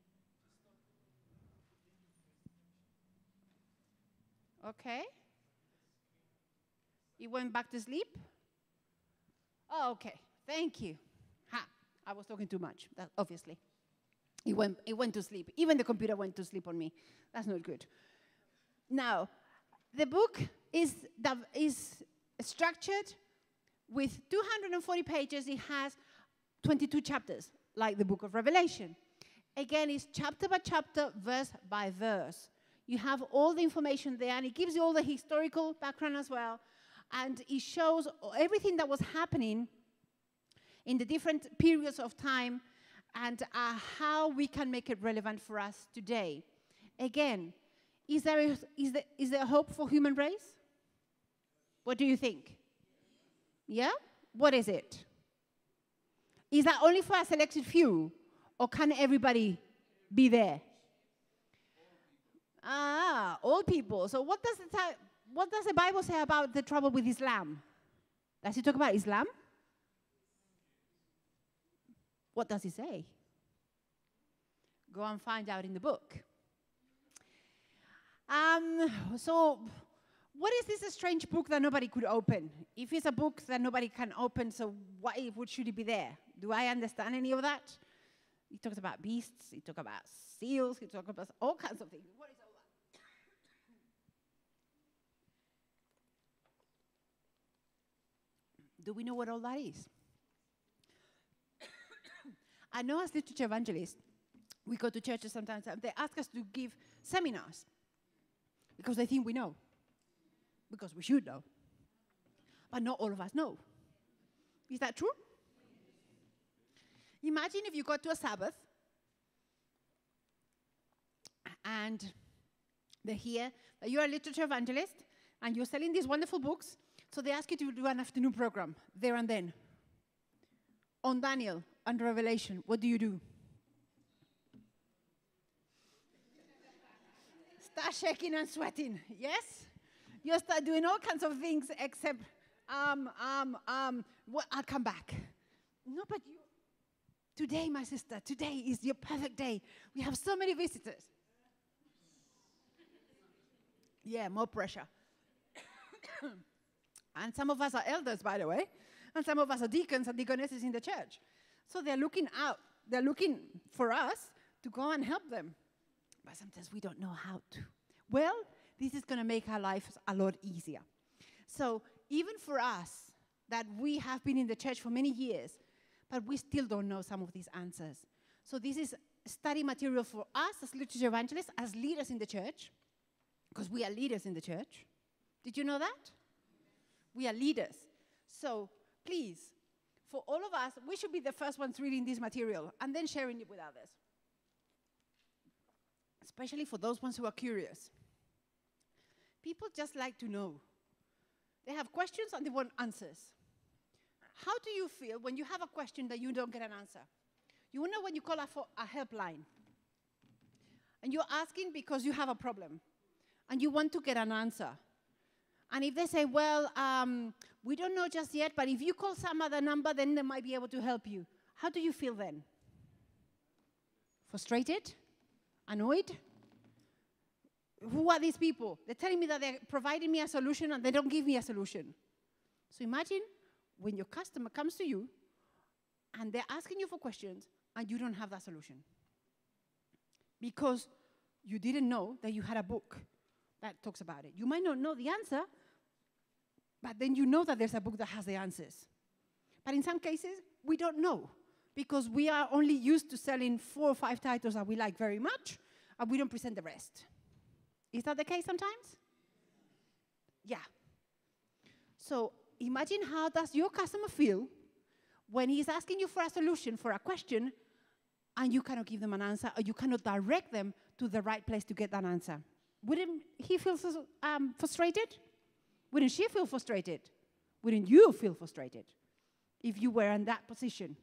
Okay. He went back to sleep? Oh, okay. Thank you. Ha! I was talking too much, obviously. He went to sleep. Even the computer went to sleep on me. That's not good. Now, the book is structured with 240 pages. It has 22 chapters, like the book of Revelation. Again, it's chapter by chapter, verse by verse. You have all the information there, and it gives you all the historical background as well. And it shows everything that was happening in the different periods of time and how we can make it relevant for us today. Again, is there hope for human race? What do you think? Yeah? What is it? Is that only for a selected few, or can everybody be there? All people. So what does the Bible say about the trouble with Islam? Does it talk about Islam? What does it say? Go and find out in the book. So what is this strange book that nobody could open? If it's a book that nobody can open, so why should it be there? Do I understand any of that? He talks about beasts, he talks about seals, he talks about all kinds of things. What is all that? Do we know what all that is? I know as literature evangelists, we go to churches sometimes and they ask us to give seminars because they think we know, because we should know. But not all of us know. Is that true? Imagine if you go to a Sabbath and they hear that you're a literature evangelist and you're selling these wonderful books, so they ask you to do an afternoon program there and then on Daniel and Revelation. What do? Start shaking and sweating, yes? You start doing all kinds of things except, well, I'll come back. No, but today, my sister, today is your perfect day. We have so many visitors. Yeah, more pressure. And some of us are elders, by the way, and some of us are deacons and deaconesses in the church. So they're looking out. They're looking for us to go and help them. But sometimes we don't know how to. Well, this is going to make our lives a lot easier. So even for us, that we have been in the church for many years, but we still don't know some of these answers. So this is study material for us as literature evangelists, as leaders in the church, because we are leaders in the church. Did you know that? We are leaders. So please, for all of us, we should be the first ones reading this material and then sharing it with others. Especially for those ones who are curious. People just like to know. They have questions and they want answers. How do you feel when you have a question that you don't get an answer? You know when you call a helpline and you're asking because you have a problem and you want to get an answer. And if they say, well, we don't know just yet, but if you call some other number, then they might be able to help you. How do you feel then? Frustrated? Annoyed? Who are these people? They're telling me that they're providing me a solution and they don't give me a solution. So imagine when your customer comes to you and they're asking you for questions and you don't have that solution. Because you didn't know that you had a book that talks about it. You might not know the answer, but then you know that there's a book that has the answers. But in some cases, we don't know because we are only used to selling 4 or 5 titles that we like very much and we don't present the rest. Is that the case sometimes? Yeah. So imagine how does your customer feel when he's asking you for a solution for a question and you cannot give them an answer or you cannot direct them to the right place to get that answer. Wouldn't he feel frustrated? Wouldn't she feel frustrated? Wouldn't you feel frustrated if you were in that position?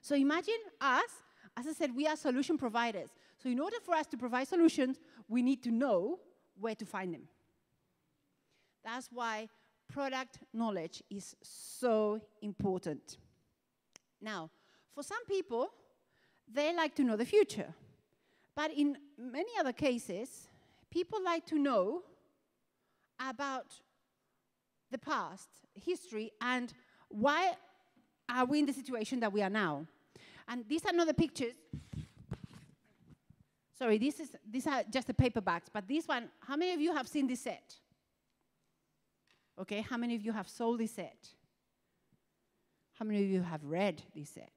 So imagine us, as I said, we are solution providers. So in order for us to provide solutions, we need to know where to find them. That's why product knowledge is so important. Now, for some people, they like to know the future. But in many other cases, people like to know about the past, history, and why are we in the situation that we are now. And these are not the pictures. Sorry, these are just the paperbacks, but this one, how many of you have seen this set? Okay, how many of you have sold this set? How many of you have read this set?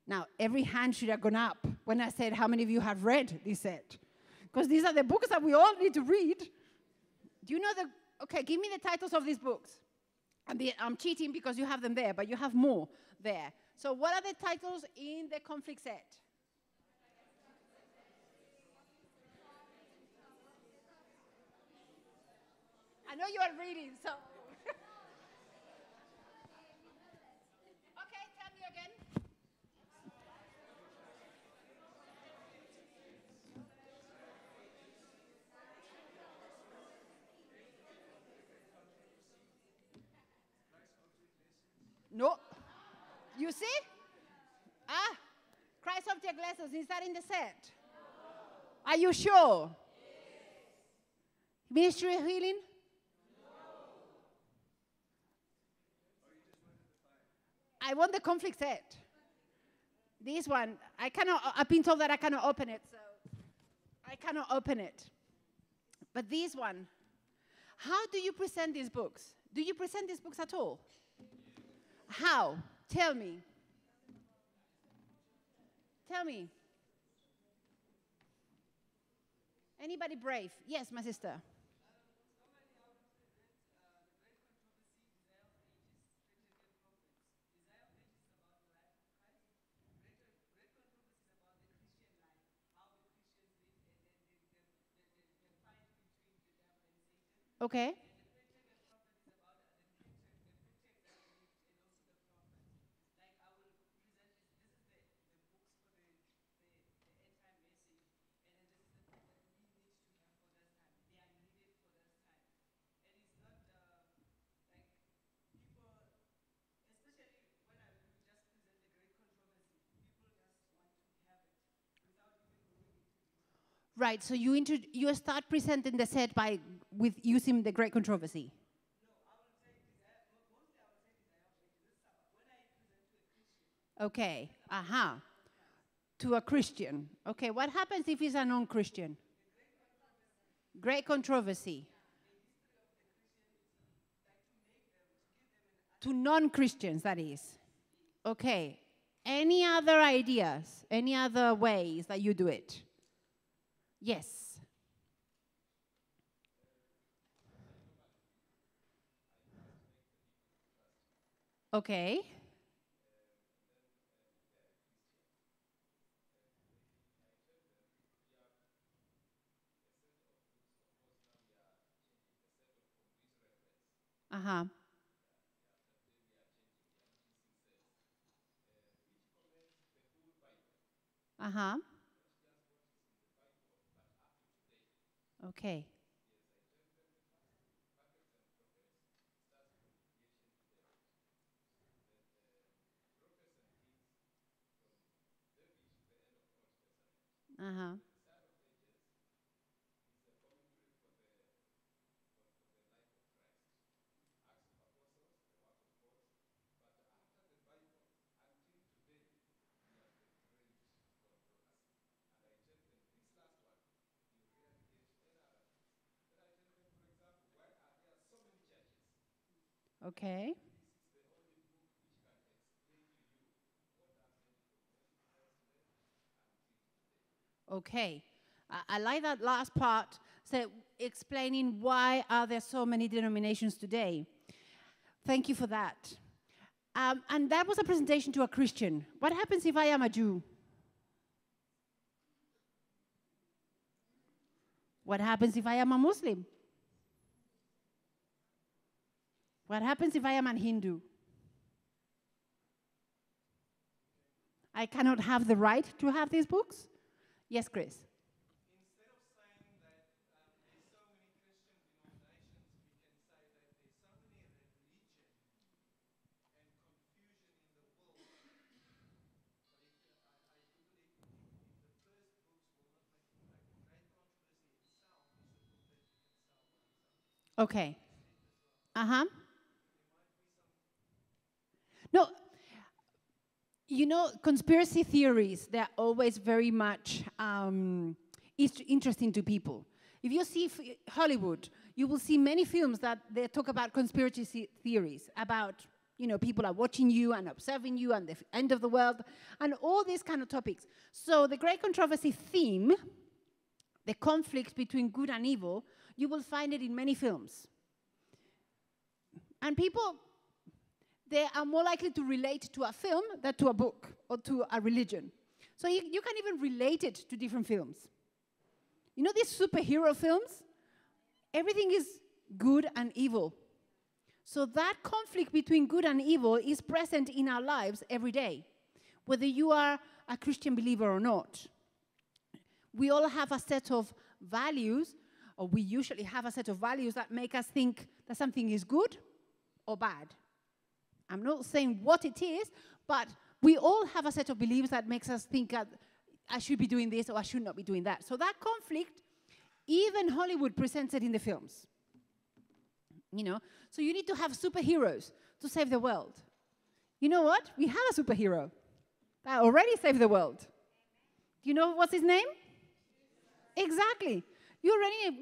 Now, every hand should have gone up when I said how many of you have read this set. Because these are the books that we all need to read. Do you know okay, give me the titles of these books. I'm cheating because you have them there, but you have more there. So what are the titles in the conflict set? I know you are reading, so. Okay, tell me again. No. You see? Christ Object Lessons, is that in the set? Are you sure? Yes. Ministry of Healing? I want the conflict set. This one, I've been told that I cannot open it, so I cannot open it. But this one, how do you present these books? Do you present these books at all? How? Tell me. Tell me. Anybody brave? Yes, my sister. Okay. Right, so you start presenting the set with using the great controversy. Okay, to a Christian. Okay, what happens if he's a non-Christian? Great controversy. To non-Christians, that is. Okay, any other ideas? Any other ways that you do it? Yes. Okay. Uh-huh. Uh-huh. Okay. Uh-huh. Okay. Okay. I like that last part, so explaining why are there so many denominations today. Thank you for that. And that was a presentation to a Christian. What happens if I am a Jew? What happens if I am a Muslim? What happens if I am an Hindu? I cannot have the right to have these books? Yes, Chris. Instead of saying that there's so many Christian denominations, we can say that there's so many religion and confusion in the world. But I do believe if the first books will not make a great controversy itself, is a book that you can sell by itself. Okay. Uh-huh. No, you know, conspiracy theories, they're always very much interesting to people. If you see Hollywood, you will see many films that they talk about conspiracy theories, about, you know, people are watching you and observing you and the end of the world, and all these kind of topics. So the great controversy theme, the conflict between good and evil, you will find it in many films. And people, they are more likely to relate to a film than to a book or to a religion. So you can even relate it to different films. You know these superhero films? Everything is good and evil. So that conflict between good and evil is present in our lives every day, whether you are a Christian believer or not. We all have a set of values, or we usually have a set of values that make us think that something is good or bad. I'm not saying what it is, but we all have a set of beliefs that makes us think I should be doing this or I should not be doing that. So that conflict, even Hollywood presents it in the films. You know, so you need to have superheroes to save the world. You know what? We have a superhero that already saved the world. Do you know what's his name? Exactly.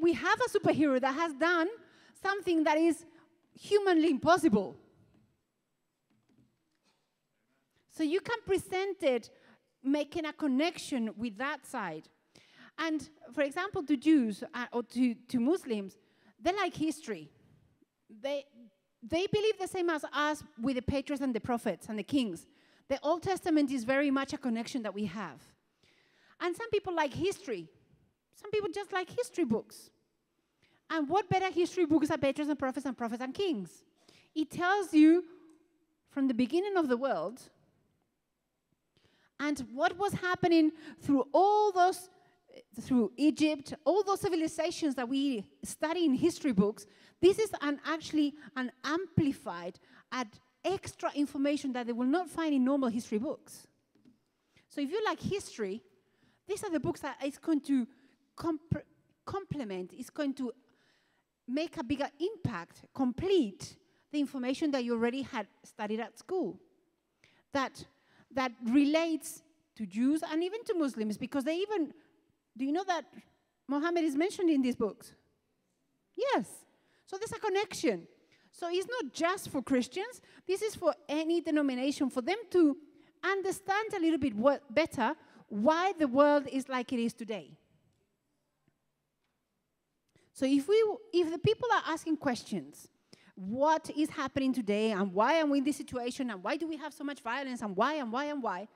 We have a superhero that has done something that is humanly impossible. So you can present it making a connection with that side. And for example, to Jews or to Muslims, they like history. They believe the same as us with the patriarchs and the prophets and the kings. The Old Testament is very much a connection that we have. And some people like history. Some people just like history books. And what better history books are patriarchs and prophets and kings? It tells you from the beginning of the world and what was happening through all those, through Egypt, all those civilizations that we study in history books. This is actually an amplified, extra information that they will not find in normal history books. So if you like history, these are the books that it's going to complement, it's going to make a bigger impact, complete the information that you already had studied at school. That relates to Jews and even to Muslims, because they even, do you know that Muhammad is mentioned in these books? Yes. So there's a connection. So it's not just for Christians, this is for any denomination, for them to understand a little bit better why the world is like it is today. So if the people are asking questions, what is happening today, and why are we in this situation, and why do we have so much violence, and why, and why, and why,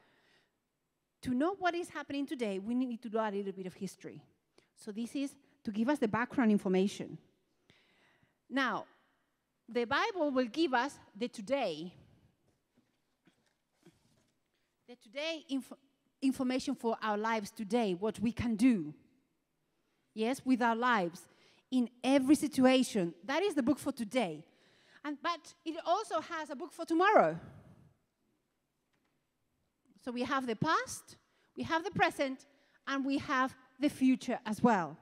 to know what is happening today, we need to do a little bit of history. So this is to give us the background information. Now, the Bible will give us the today information for our lives today, what we can do, yes, with our lives in every situation. That is the book for today. But it also has a book for tomorrow. So we have the past, we have the present, and we have the future as well.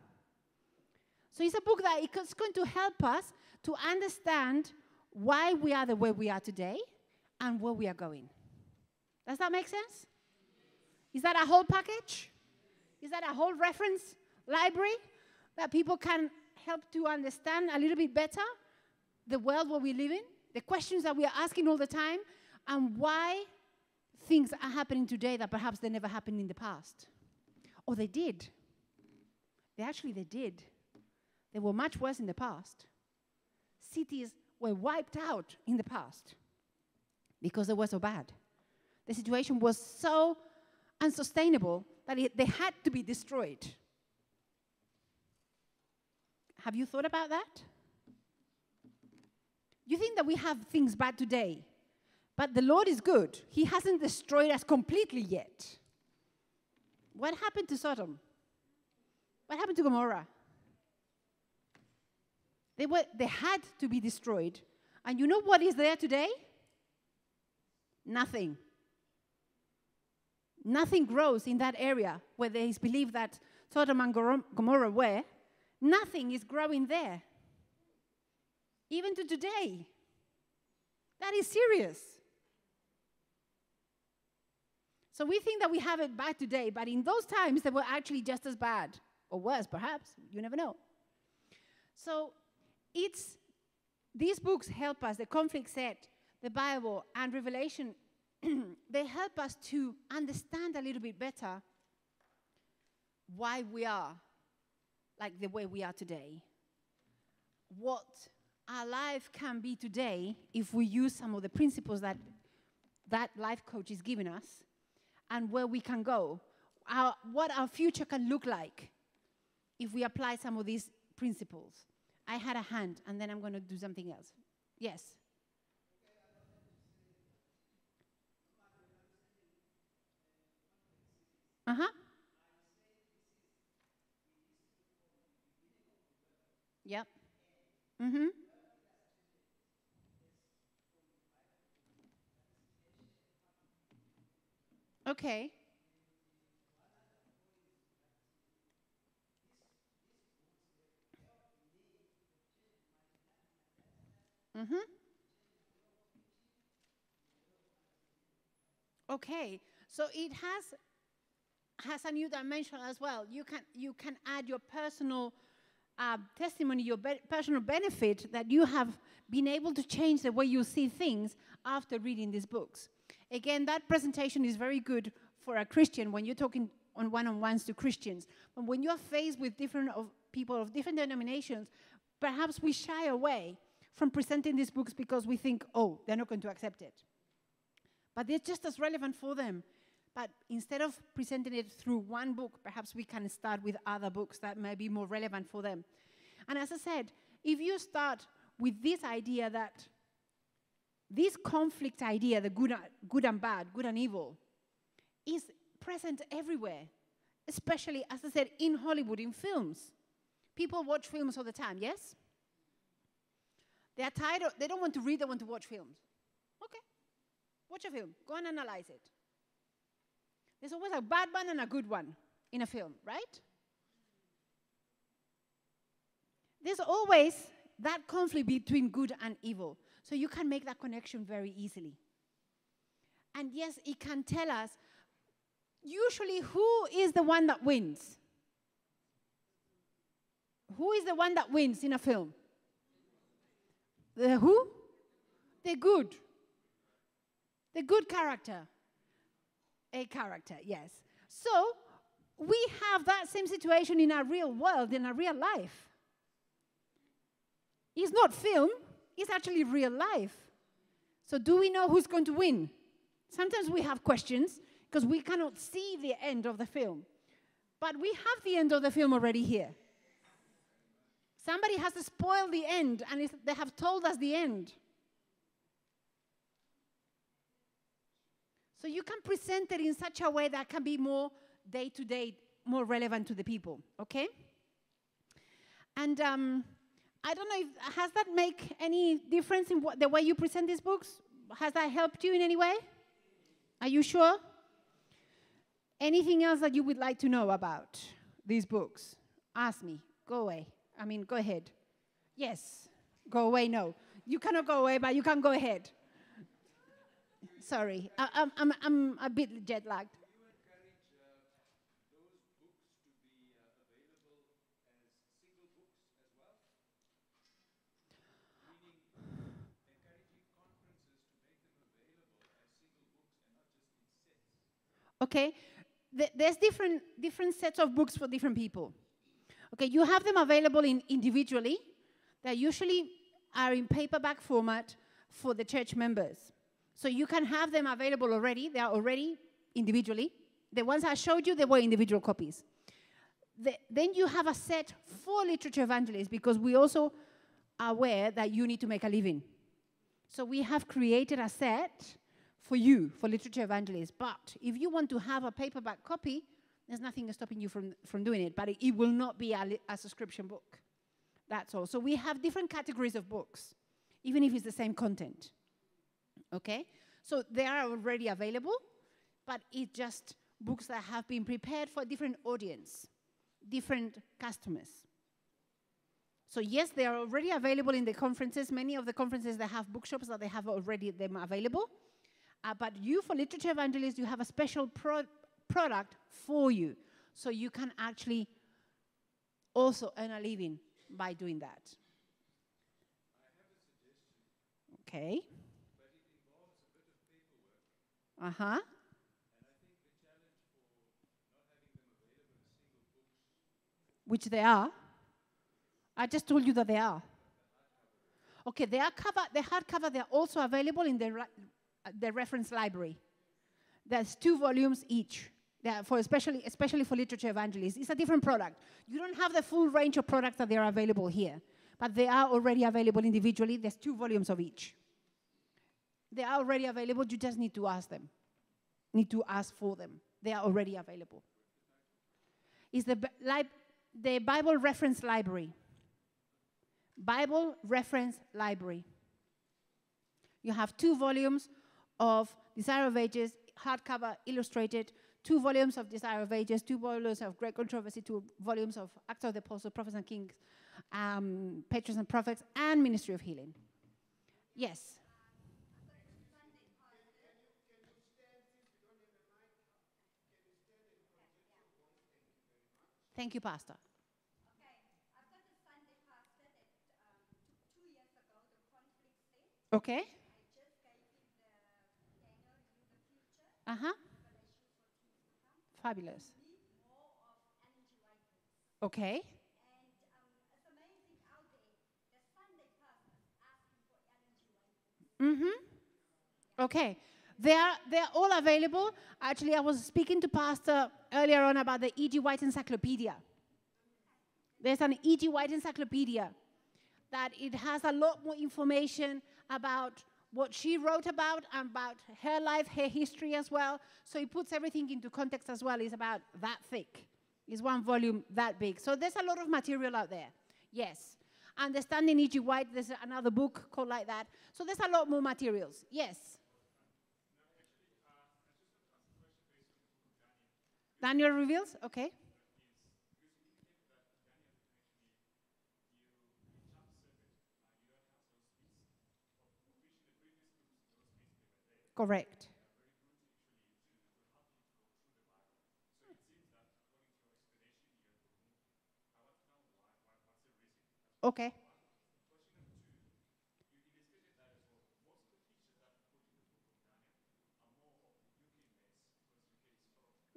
So it's a book that is going to help us to understand why we are the way we are today and where we are going. Does that make sense? Is that a whole package? Is that a whole reference library that people can help to understand a little bit better the world where we live in, the questions that we are asking all the time, and why things are happening today that perhaps they never happened in the past. Or they did. They did. They were much worse in the past. Cities were wiped out in the past because they were so bad. The situation was so unsustainable that they had to be destroyed. Have you thought about that? You think that we have things bad today, but the Lord is good. He hasn't destroyed us completely yet. What happened to Sodom? What happened to Gomorrah? They had to be destroyed. And you know what is there today? Nothing. Nothing grows in that area where there is believed that Sodom and Gomorrah were. Nothing is growing there. Even to today. That is serious. So we think that we have it bad today, but in those times they were actually just as bad, or worse perhaps, you never know. So these books help us, the conflict set, the Bible, and Revelation, they help us to understand a little bit better why we are like the way we are today. What our life can be today if we use some of the principles that life coach is giving us, and where we can go, what our future can look like if we apply some of these principles. I had a hand, and then I'm going to do something else. Yes? Uh-huh. Yep. Mm-hmm. Okay. Mm-hmm. Okay. So it has a new dimension as well. You can add your personal testimony, your personal benefit that you have been able to change the way you see things after reading these books. Again, that presentation is very good for a Christian when you're talking on one-on-ones to Christians. But when you're faced with people of different denominations, perhaps we shy away from presenting these books because we think, oh, they're not going to accept it. But they're just as relevant for them. But instead of presenting it through one book, perhaps we can start with other books that may be more relevant for them. And as I said, if you start with this idea that this conflict idea, the good and bad, good and evil, is present everywhere, especially, as I said, in Hollywood, in films. People watch films all the time, yes? They are tired of, they don't want to read, they want to watch films. Okay, watch a film, go and analyze it. There's always a bad one and a good one in a film, right? There's always that conflict between good and evil. So you can make that connection very easily. And yes, it can tell us usually who is the one that wins. Who is the one that wins in a film? The who? The good. The good character. A character, yes. So we have that same situation in our real world, in our real life. It's not film, it's actually real life. So do we know who's going to win? Sometimes we have questions because we cannot see the end of the film. But we have the end of the film already here. Somebody has to spoil the end, and they have told us the end. So you can present it in such a way that can be more day-to-day, more relevant to the people, okay? And I don't know, has that make any difference in the way you present these books? Has that helped you in any way? Are you sure? Anything else that you would like to know about these books? Ask me. Go away. Go ahead. Yes. Go away, no. You cannot go away, but you can go ahead. Sorry, I'm a bit jet lagged. Do you encourage those books to be available as single books as well? Meaning encouraging Okay? There's different sets of books for different people. Okay, you have them available individually. They usually are in paperback format for the church members. So you can have them available already. They are already individually. The ones I showed you, they were individual copies. Then you have a set for literature evangelists, because we also are aware that you need to make a living. So we have created a set for you, for literature evangelists. But if you want to have a paperback copy, there's nothing stopping you from doing it. But it will not be a subscription book. That's all. So we have different categories of books, even if it's the same content. Okay? So they are already available, but it's just books that have been prepared for a different audience, different customers. So yes, they are already available in the conferences. Many of the conferences, they have bookshops that they have already them available. But you, for literature evangelists, you have a special product for you. So you can actually also earn a living by doing that. I have a suggestion, Okay. but it involves a bit of paperwork. Uh-huh. And I think the challenge for not having them available as single books. Which they are. I just told you that they are. Okay, the hardcover, they're also available in the reference library. There's 2 volumes each. They're for especially for literature evangelists. It's a different product. You don't have the full range of products that they are available here, but they are already available individually. There's 2 volumes of each. They are already available. You just need to ask them. Need to ask for them. They are already available. It's the Bible Reference Library. Bible Reference Library. You have 2 volumes of Desire of Ages, hardcover, illustrated, 2 volumes of Desire of Ages, 2 volumes of Great Controversy, 2 volumes of Acts of the Apostles, Prophets and Kings, Patriarchs and Prophets, and Ministry of Healing. Yes. Thank you, Pastor. Okay, I've got a Sunday pastor that took 2 years ago the conflict set. Okay. I just gave him the Daniel in the future. Uh-huh. Revelation for things to come. Fabulous. We need more of Ellen G. White books. Okay. And it's amazing out there. The Sunday pastors asking for Ellen G. White books. Mm-hmm. Okay. They're all available. Actually, I was speaking to Pastor earlier on about the E.G. White Encyclopedia. There's an E.G. White Encyclopedia that it has a lot more information about what she wrote about her life, her history as well. So it puts everything into context as well. It's about that thick. It's 1 volume that big. So there's a lot of material out there. Yes. Understanding E.G. White, there's another book called like that. So there's a lot more materials. Yes. Daniel reveals? Okay. Correct. Okay.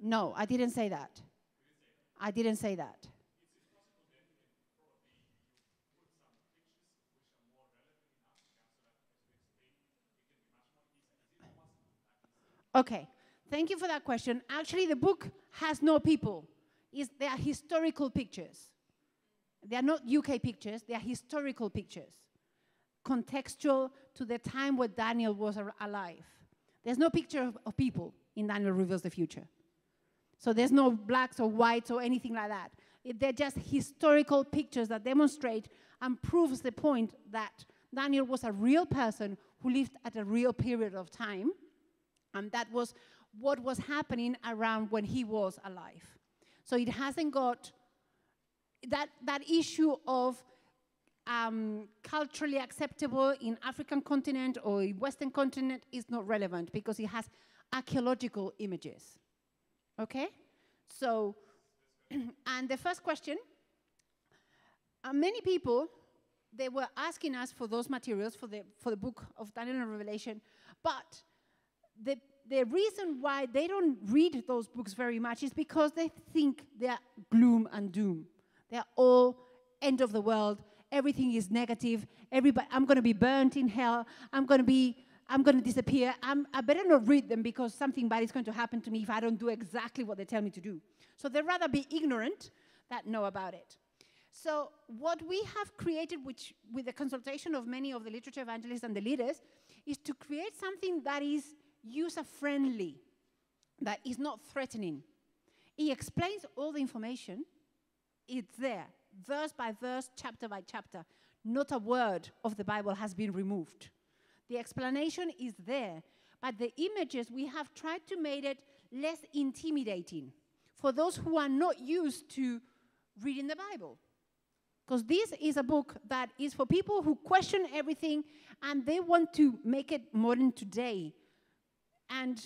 No, I didn't say that. I didn't say that. Okay, thank you for that question. Actually, the book has no people. They are historical pictures. They are not UK pictures, they are historical pictures, contextual to the time where Daniel was alive. There's no picture of people in Daniel Reveals the Future. So there's no blacks or whites or anything like that. They're just historical pictures that demonstrate and proves the point that Daniel was a real person who lived at a real period of time, and that was what was happening around when he was alive. So it hasn't got that issue of culturally acceptable in African continent or in Western continent is not relevant because it has archaeological images. Okay? So, and the first question, many people, they were asking us for those materials for the book of Daniel and Revelation, but the reason why they don't read those books very much is because they think they're gloom and doom. They're all end of the world. Everything is negative. Everybody, I'm going to be burnt in hell. I'm going to disappear. I better not read them because something bad is going to happen to me if I don't do exactly what they tell me to do. So they'd rather be ignorant than know about it. So what we have created, which with the consultation of many of the literature evangelists and the leaders, is to create something that is user-friendly, that is not threatening. It explains all the information. It's there, verse by verse, chapter by chapter. Not a word of the Bible has been removed. The explanation is there, but the images, we have tried to make it less intimidating for those who are not used to reading the Bible. Because this is a book that is for people who question everything and they want to make it modern today. And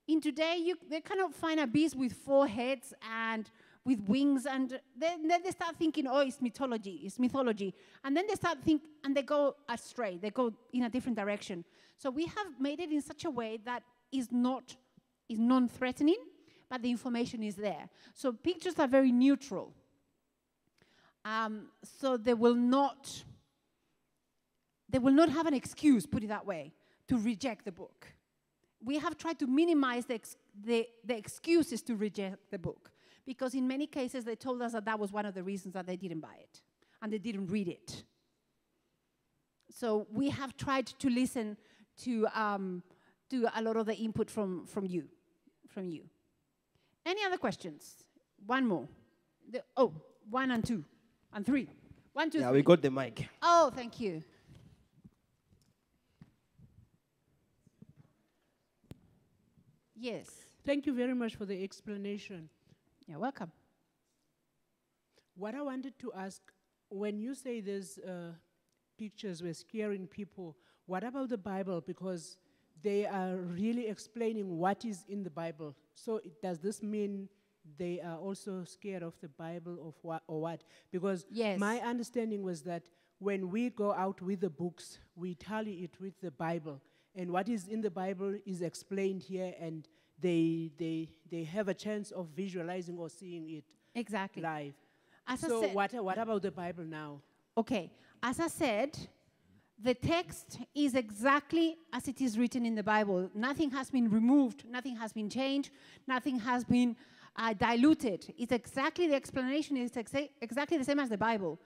in today, they cannot find a beast with 4 heads and with wings, and then they start thinking, oh, it's mythology. And then they start thinking, and they go astray. They go in a different direction. So we have made it in such a way that is non-threatening, but the information is there. So pictures are very neutral. So they will not have an excuse, put it that way, to reject the book. We have tried to minimize the excuses to reject the book, because in many cases they told us that was one of the reasons that they didn't buy it and they didn't read it. So we have tried to listen to a lot of the input from you. Any other questions? One more. 1 and 2 and 3. 1, 2, 3. Yeah, we got the mic. Oh, thank you. Yes. Thank you very much for the explanation. You're welcome. What I wanted to ask, when you say these pictures were scaring people, what about the Bible? Because they are really explaining what is in the Bible. So does this mean they are also scared of the Bible or what? Because yes. My understanding was that when we go out with the books, we tally it with the Bible. And what is in the Bible is explained here, and they have a chance of visualizing or seeing it exactly live. As I So said, what about the Bible now? Okay, as I said, the text is exactly as it is written in the Bible. Nothing has been removed, nothing has been changed, nothing has been diluted. It's exactly, the explanation is exactly the same as the Bible.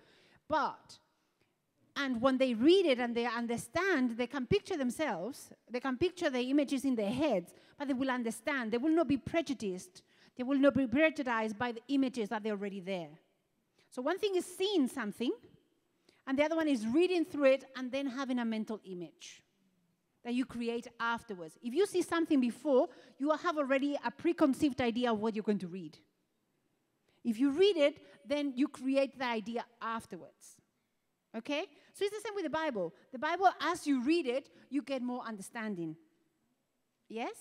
And when they read it and they understand, they can picture themselves, they can picture the images in their heads, but they will understand. They will not be prejudiced. They will not be prejudiced by the images that are already there. So one thing is seeing something, and the other one is reading through it and then having a mental image that you create afterwards. If you see something before, you have already a preconceived idea of what you're going to read. If you read it, then you create the idea afterwards. Okay? So it's the same with the Bible. The Bible, as you read it, you get more understanding. Yes?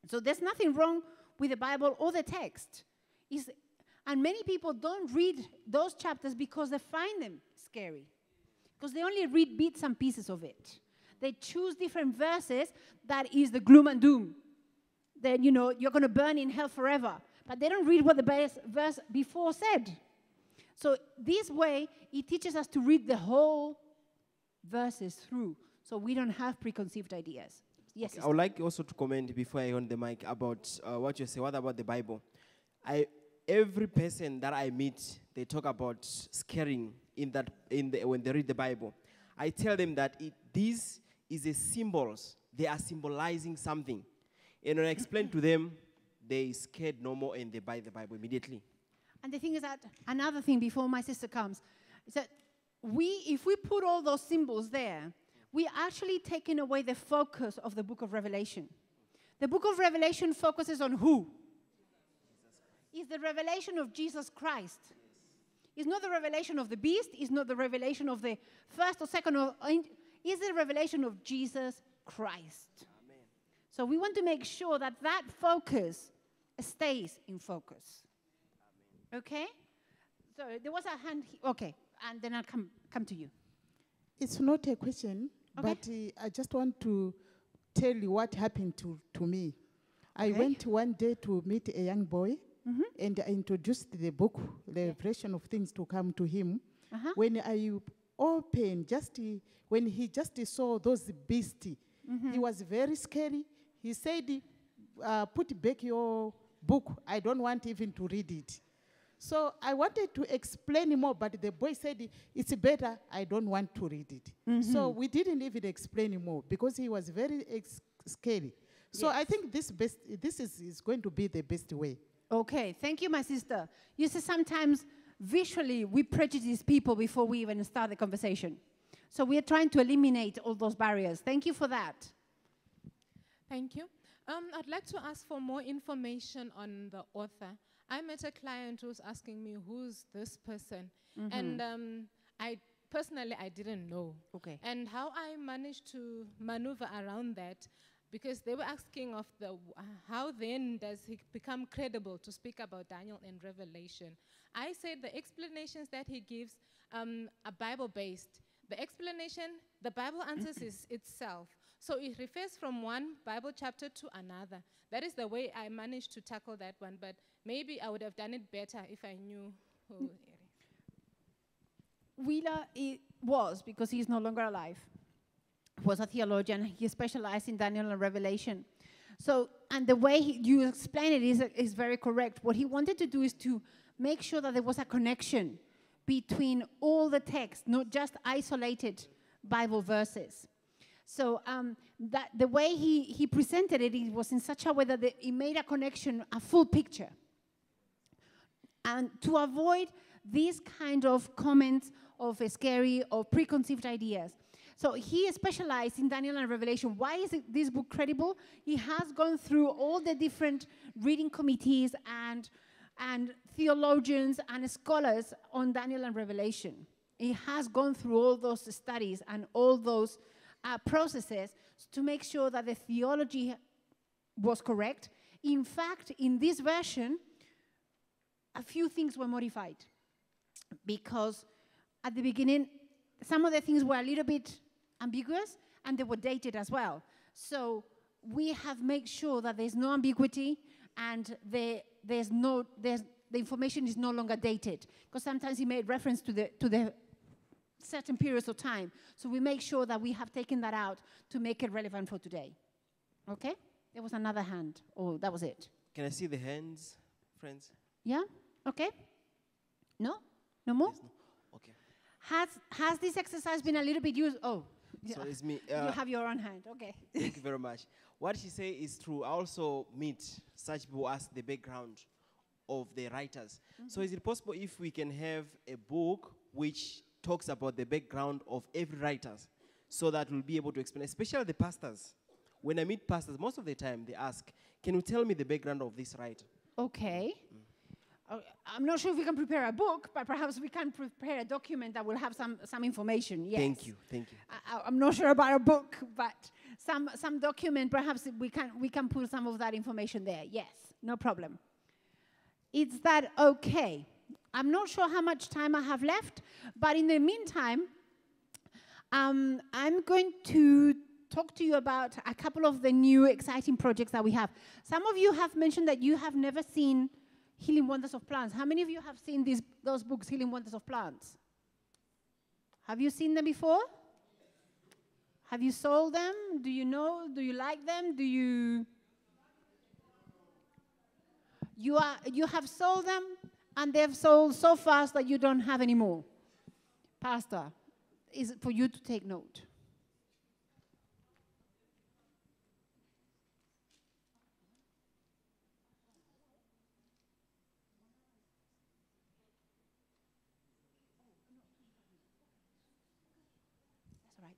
So there's nothing wrong with the Bible or the text. And many people don't read those chapters because they find them scary. Because they only read bits and pieces of it. They choose different verses that is the gloom and doom. Then, you're going to burn in hell forever. But they don't read what the verse before said. So this way, it teaches us to read the whole verses through, so we don't have preconceived ideas. Yes. Okay, I would like also to comment before I on the mic about what you say. What about the Bible? Every person that I meet, they talk about scaring when they read the Bible. I tell them that this is a symbols. They are symbolizing something, and when I explain to them, they scared no more and they buy the Bible immediately. And the thing is that, another thing before my sister comes, is that if we put all those symbols there, we actually taking away the focus of the book of Revelation. The book of Revelation focuses on who? It's the revelation of Jesus Christ. It's not the revelation of the beast. It's not the revelation of the first or second. It's the revelation of Jesus Christ. Amen. So we want to make sure that focus stays in focus. Okay? So there was a hand here. Okay, and then I'll come to you. It's not a question, Okay. but I just want to tell you what happened to me. I Okay. went one day to meet a young boy, and I introduced the book, the Revelation of Things to come to him. Uh-huh. When I opened, when he just saw those beasts, he was very scary. He said, put back your book. I don't want even to read it. So I wanted to explain more, but the boy said, it's better, I don't want to read it. So we didn't even explain more because he was very scary. So I Yes. think this is going to be the best way. Okay, thank you, my sister. You see, sometimes visually we prejudice people before we even start the conversation. So we are trying to eliminate all those barriers. Thank you for that. Thank you. I'd like to ask for more information on the author. I met a client who's asking me, who's this person? And I didn't know. Okay. And how I managed to maneuver around that, because they were asking of how then does he become credible to speak about Daniel and Revelation? I said the explanations that he gives are Bible-based. The explanation, the Bible answers is itself. So it refers from one Bible chapter to another. That is the way I managed to tackle that one, but maybe I would have done it better if I knew who. Wheeler was, because he's no longer alive, was a theologian. He specialized in Daniel and Revelation. So, and the way you explain it is very correct. What he wanted to do is to make sure that there was a connection between all the text, not just isolated Bible verses. So that the way he presented it, it was in such a way that it made a connection, a full picture. And to avoid these kind of comments of scary or preconceived ideas. So he specialized in Daniel and Revelation. Why is this book credible? He has gone through all the different reading committees and theologians and scholars on Daniel and Revelation. He has gone through all those studies and all those processes to make sure that the theology was correct. In fact, in this version, a few things were modified because at the beginning, some of the things were a little bit ambiguous and they were dated as well. So we have made sure that there's no ambiguity and the information is no longer dated, because sometimes he made reference to the certain periods of time. So we make sure that we have taken that out to make it relevant for today. Okay? There was another hand. Oh, that was it. Can I see the hands, friends? Yeah? Okay? No? No more? Yes, no. Okay. Has this exercise been a little bit used? Oh. So it's me. You have your own hand. Okay. Thank you very much. What she say is true. I also meet such people as the background of the writers. So is it possible if we can have a book which talks about the background of every writer, so that we'll be able to explain, especially the pastors. When I meet pastors, most of the time they ask, can you tell me the background of this writer? Okay. I'm not sure if we can prepare a book, but perhaps we can prepare a document that will have some information. Yes. Thank you. I'm not sure about a book, but some document, perhaps we can put some of that information there. Yes, no problem. Is that okay? I'm not sure how much time I have left, but in the meantime, I'm going to talk to you about a couple of the new exciting projects that we have. Some of you have mentioned that you have never seen Healing Wonders of Plants. How many of you have seen those books, Healing Wonders of Plants? Have you seen them before? Have you sold them? Do you know? Do you like them? Do you... You have sold them, and they've sold so fast that you don't have any more. Pastor, is it for you to take note? That's all right.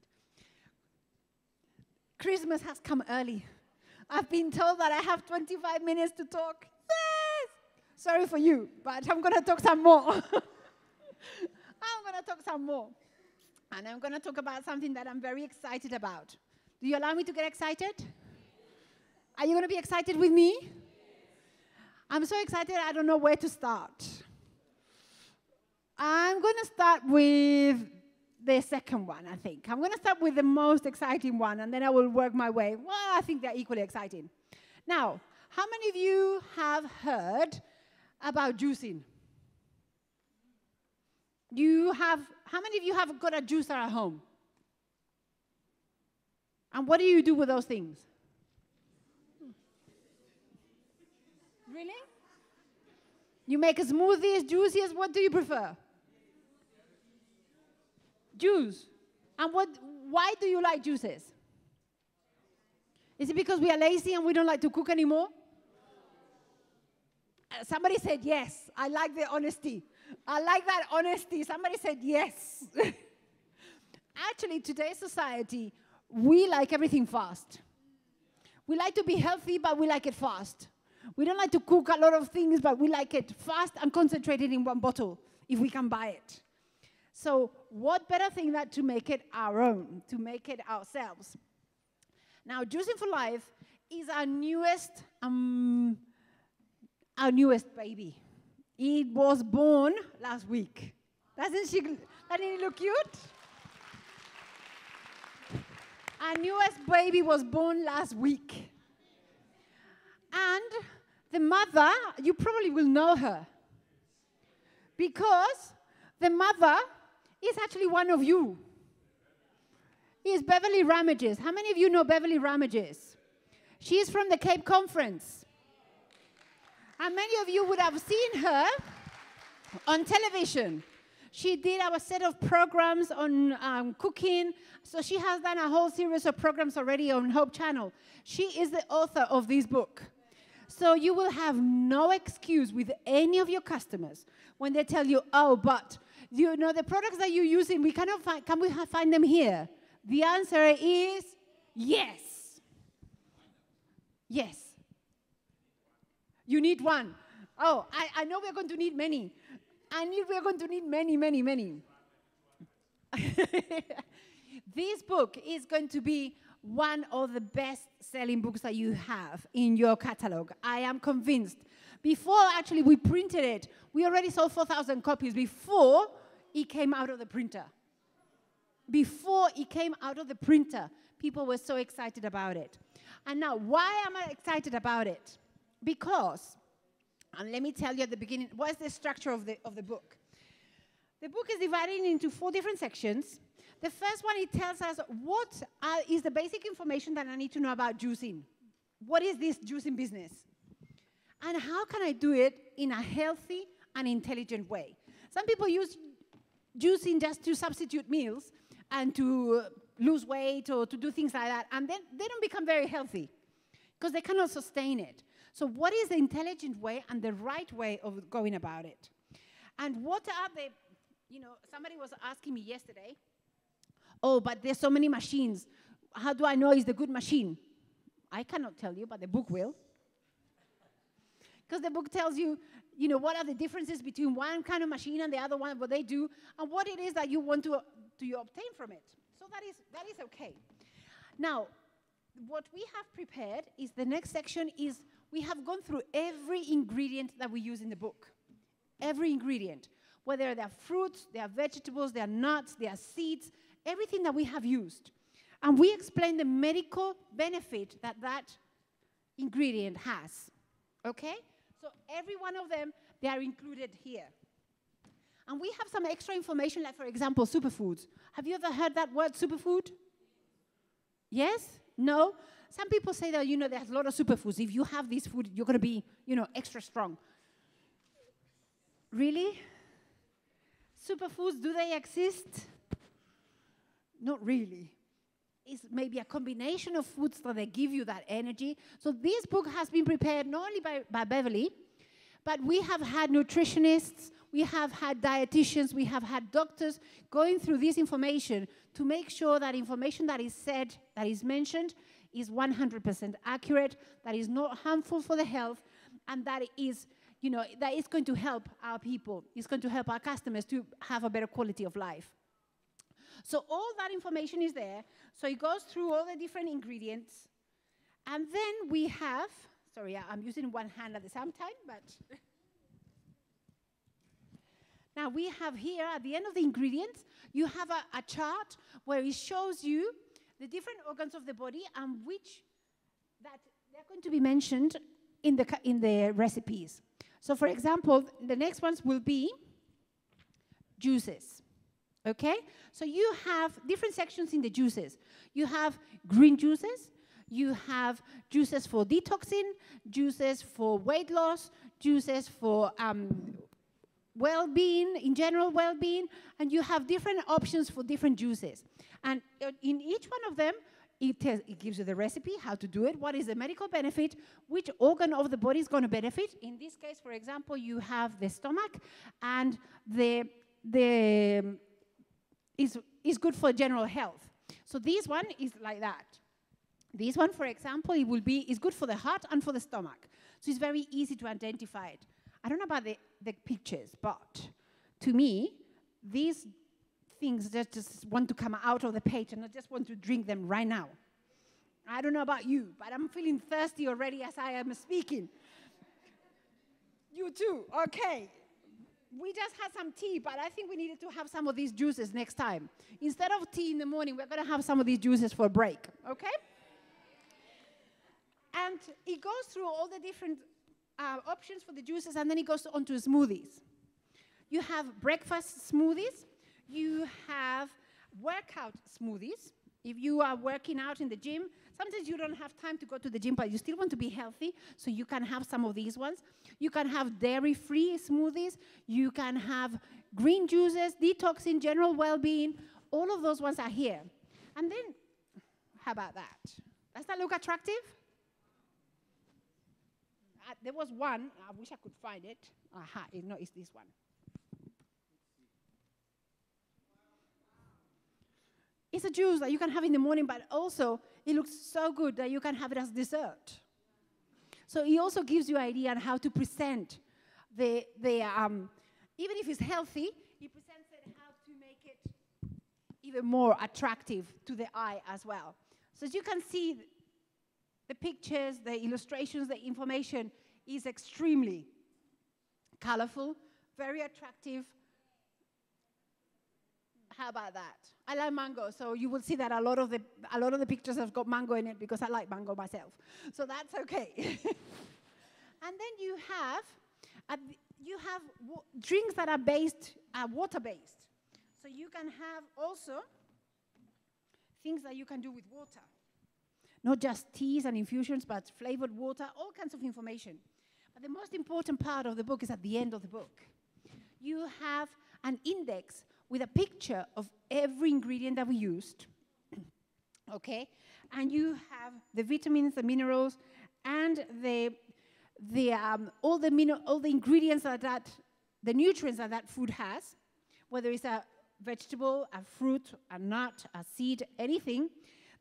Christmas has come early. I've been told that I have 25 minutes to talk. Yes! Sorry for you, but I'm going to talk some more. I'm going to talk some more. And I'm going to talk about something that I'm very excited about. Do you allow me to get excited? Are you going to be excited with me? I'm so excited I don't know where to start. I'm going to start with the second one, I think. I'm going to start with the most exciting one, and then I will work my way. Well, I think they're equally exciting. Now, how many of you have heard about juicing? How many of you have got a juicer at home? And what do you do with those things? Really? You make smoothies, juices, what do you prefer? Juice. And why do you like juices? Is it because we are lazy and we don't like to cook anymore? Somebody said yes. I like the honesty. I like that honesty. Somebody said yes. Actually, today's society, we like everything fast. We like to be healthy, but we like it fast. We don't like to cook a lot of things, but we like it fast and concentrated in one bottle, if we can buy it. So what better thing than to make it our own, to make it ourselves? Now, Juicing for Life is our newest baby. It was born last week. Doesn't it look cute? Our newest baby was born last week. And the mother, you probably will know her. Because the mother is actually one of you. Is Beverly Ramages. How many of you know Beverly Ramages? She is from the Cape Conference. And many of you would have seen her on television. She did our set of programs on cooking. So she has done a whole series of programs already on Hope Channel. She is the author of this book. So you will have no excuse with any of your customers when they tell you, oh, but you know the products that you're using, we cannot find, can we find them here? The answer is yes. Yes. You need one. Oh, I know we're going to need many. We're going to need many, many, many. This book is going to be one of the best-selling books that you have in your catalog. I am convinced. Before, actually, we printed it, we already sold 4,000 copies before it came out of the printer. Before it came out of the printer, people were so excited about it. And now, why am I excited about it? Because, and let me tell you at the beginning, what is the structure of the book? The book is divided into 4 different sections. The first one, it tells us what is the basic information that I need to know about juicing. What is this juicing business? And how can I do it in a healthy and intelligent way? Some people use juicing just to substitute meals and to lose weight or to do things like that, and then they don't become very healthy because they cannot sustain it. So what is the intelligent way and the right way of going about it? And what are the, somebody was asking me yesterday, oh, but there's so many machines. How do I know it's the good machine? I cannot tell you, but the book will. Because the book tells you, what are the differences between one kind of machine and the other one, what they do, and what it is that you want to obtain from it. So that is okay. Now, what we have prepared is the next section is we have gone through every ingredient that we use in the book. Every ingredient. Whether they are fruits, they are vegetables, they are nuts, they are seeds, everything that we have used. And we explain the medical benefit that that ingredient has. Okay? So every one of them, they are included here. And we have some extra information, like, for example, superfoods. Have you ever heard that word, superfood? Yes? No? Some people say that, there's a lot of superfoods. If you have this food, you're going to be, extra strong. Really? Superfoods, do they exist? Not really. It's maybe a combination of foods that they give you that energy. So this book has been prepared not only by Beverly, but we have had nutritionists, we have had dietitians, we have had doctors going through this information to make sure that information that is said, that is mentioned, is 100% accurate, that is not harmful for the health, and that is, that is going to help our people, it's going to help our customers to have a better quality of life. So all that information is there. So it goes through all the different ingredients. And then we have, sorry, I'm using one hand at the same time, but Now we have here at the end of the ingredients, you have a chart where it shows you the different organs of the body and which that they're going to be mentioned in the recipes. So for example, the next ones will be juices. Okay? So you have different sections in the juices. You have green juices, you have juices for detoxing, juices for weight loss, juices for well-being, in general well-being, and you have different options for different juices. And in each one of them, it gives you the recipe, how to do it, what is the medical benefit, which organ of the body is going to benefit. In this case, for example, you have the stomach, and is good for general health. So this one is like that. This one, for example, is good for the heart and for the stomach. So it's very easy to identify it. I don't know about the pictures, but to me, these things just want to come out of the page, and I just want to drink them right now. I don't know about you, but I'm feeling thirsty already as I am speaking. You too, okay. We just had some tea, but I think we needed to have some of these juices next time. Instead of tea in the morning, we're going to have some of these juices for a break, okay? And it goes through all the different options for the juices, and then it goes on to smoothies. You have breakfast smoothies. You have workout smoothies. If you are working out in the gym, sometimes you don't have time to go to the gym, but you still want to be healthy, so you can have some of these ones. You can have dairy-free smoothies. You can have green juices, detoxing, general well-being. All of those ones are here. And then, how about that? Does that look attractive? There was one. I wish I could find it. Aha, no, it's this one. It's a juice that you can have in the morning, but also it looks so good that you can have it as dessert. So it also gives you an idea on how to present even if it's healthy, it presents it how to make it even more attractive to the eye as well. So as you can see, the pictures, the illustrations, the information is extremely colorful, very attractive. How about that? I like mango, so you will see that a lot of the pictures have got mango in it because I like mango myself. So that's okay. And then you have drinks that are water-based. So you can have also things that you can do with water. Not just teas and infusions, but flavored water, all kinds of information. But the most important part of the book is at the end of the book. You have an index with a picture of every ingredient that we used, okay? And you have the vitamins, the minerals, and all the ingredients the nutrients that food has, whether it's a vegetable, a fruit, a nut, a seed, anything.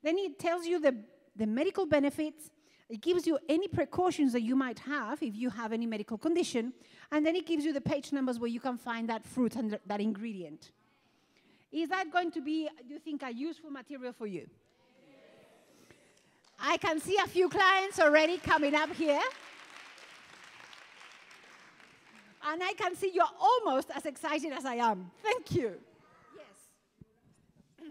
Then it tells you the medical benefits. It gives you any precautions that you might have if you have any medical condition. And then it gives you the page numbers where you can find that fruit and that ingredient. Is that going to be, do you think, a useful material for you? Yes. I can see a few clients already coming up here. And I can see you're almost as excited as I am. Thank you. Yes.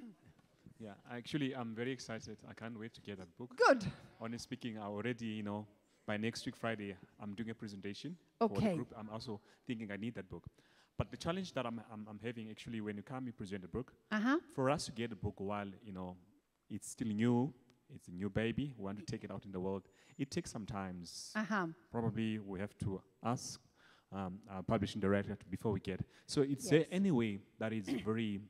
Yeah, actually, I'm very excited. I can't wait to get that book. Good. Honestly speaking, I already, by next week, Friday, I'm doing a presentation for the group. I'm also thinking I need that book. But the challenge that I'm having, actually, when you come and present a book, for us to get a book while, it's still new, it's a new baby, we want to take it out in the world, it takes some time. Probably we have to ask our publishing director before we get it. So is there any way that is very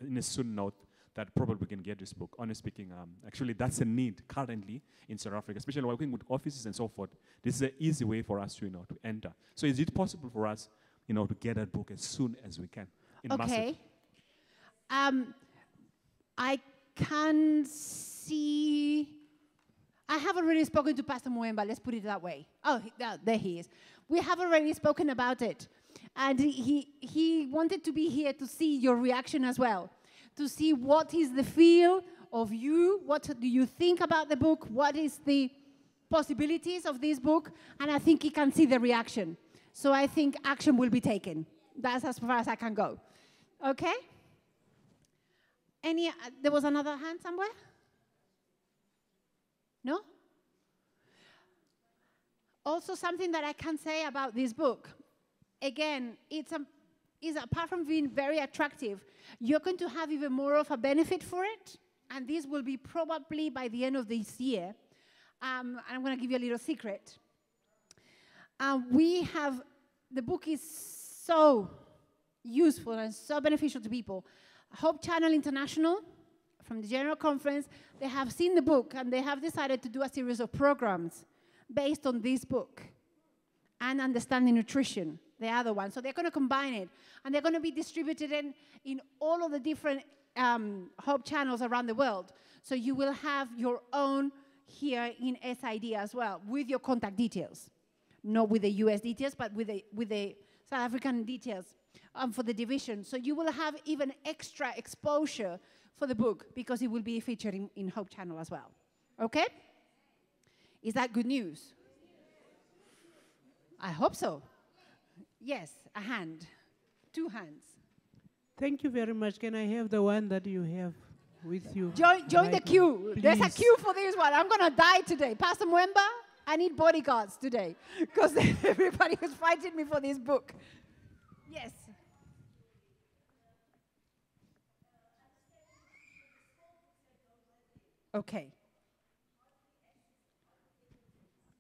in a soon note that probably we can get this book? Honestly speaking, actually that's a need currently in South Africa, especially working with offices and so forth. This is an easy way for us to, to enter. So is it possible for us, to get that book as soon as we can? Okay. I can see. I have already spoken to Pastor Muemba, let's put it that way. Oh, there he is. We have already spoken about it. And he wanted to be here to see your reaction as well, to see what is the feel of you, what do you think about the book, what is the possibilities of this book, and I think he can see the reaction. So I think action will be taken. That's as far as I can go. Okay? There was another hand somewhere? No? Also, something that I can say about this book. Again, it's apart from being very attractive, you're going to have even more of a benefit for it. And this will be probably by the end of this year. I'm going to give you a little secret. The book is so useful and so beneficial to people. Hope Channel International, from the General Conference, they have seen the book and they have decided to do a series of programs based on this book and Understanding Nutrition, the other one. So they're going to combine it, and they're going to be distributed in all of the different Hope channels around the world. So you will have your own here in SID as well, with your contact details. Not with the US details, but with the South African details for the division. So you will have even extra exposure for the book because it will be featured in Hope Channel as well. Okay? Is that good news? I hope so. Yes, a hand. 2 hands. Thank you very much. Can I have the one that you have with you? Join the queue. Please. There's a queue for this one. I'm going to die today. Pastor Mwemba, I need bodyguards today because everybody is fighting me for this book. Yes. Okay.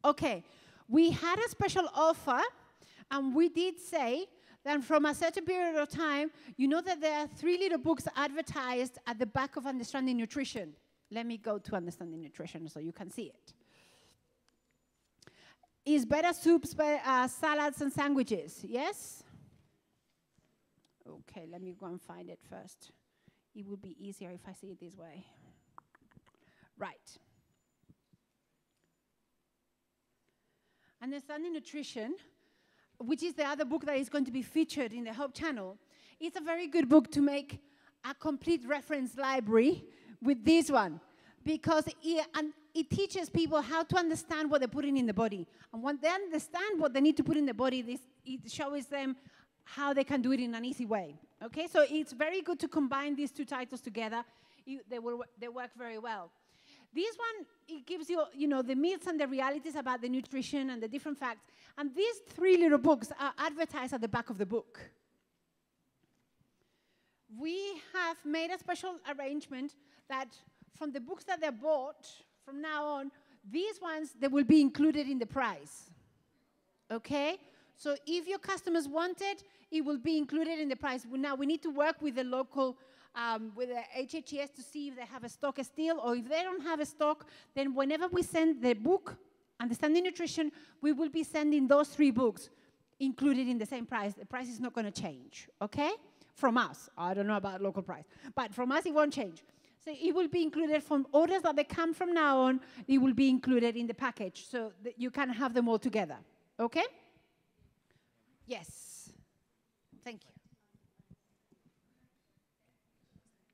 Okay. We had a special offer, and we did say that from a certain period of time, you know that there are 3 little books advertised at the back of Understanding Nutrition. Let me go to Understanding Nutrition so you can see it. Is better soups, salads, and sandwiches, yes? Okay, let me go and find it first. It would be easier if I see it this way. Right. Understanding Nutrition, which is the other book that is going to be featured in the Hope Channel, it's a very good book to make a complete reference library with this one, because it teaches people how to understand what they're putting in the body. And when they understand what they need to put in the body, it shows them how they can do it in an easy way. Okay, so it's very good to combine these 2 titles together. They work very well. This one, it gives you, the myths and the realities about the nutrition and the different facts. And these 3 little books are advertised at the back of the book. We have made a special arrangement that from the books that they're bought, from now on, these ones, they will be included in the price. Okay? So if your customers want it, it will be included in the price. Now, we need to work with the local with the HHES to see if they have a stock still, or if they don't have a stock, then whenever we send the book, Understanding Nutrition, we will be sending those 3 books included in the same price. The price is not going to change, okay? From us. I don't know about local price. But from us, it won't change. So it will be included from orders that they come from now on. It will be included in the package so that you can have them all together, okay? Yes. Thank you.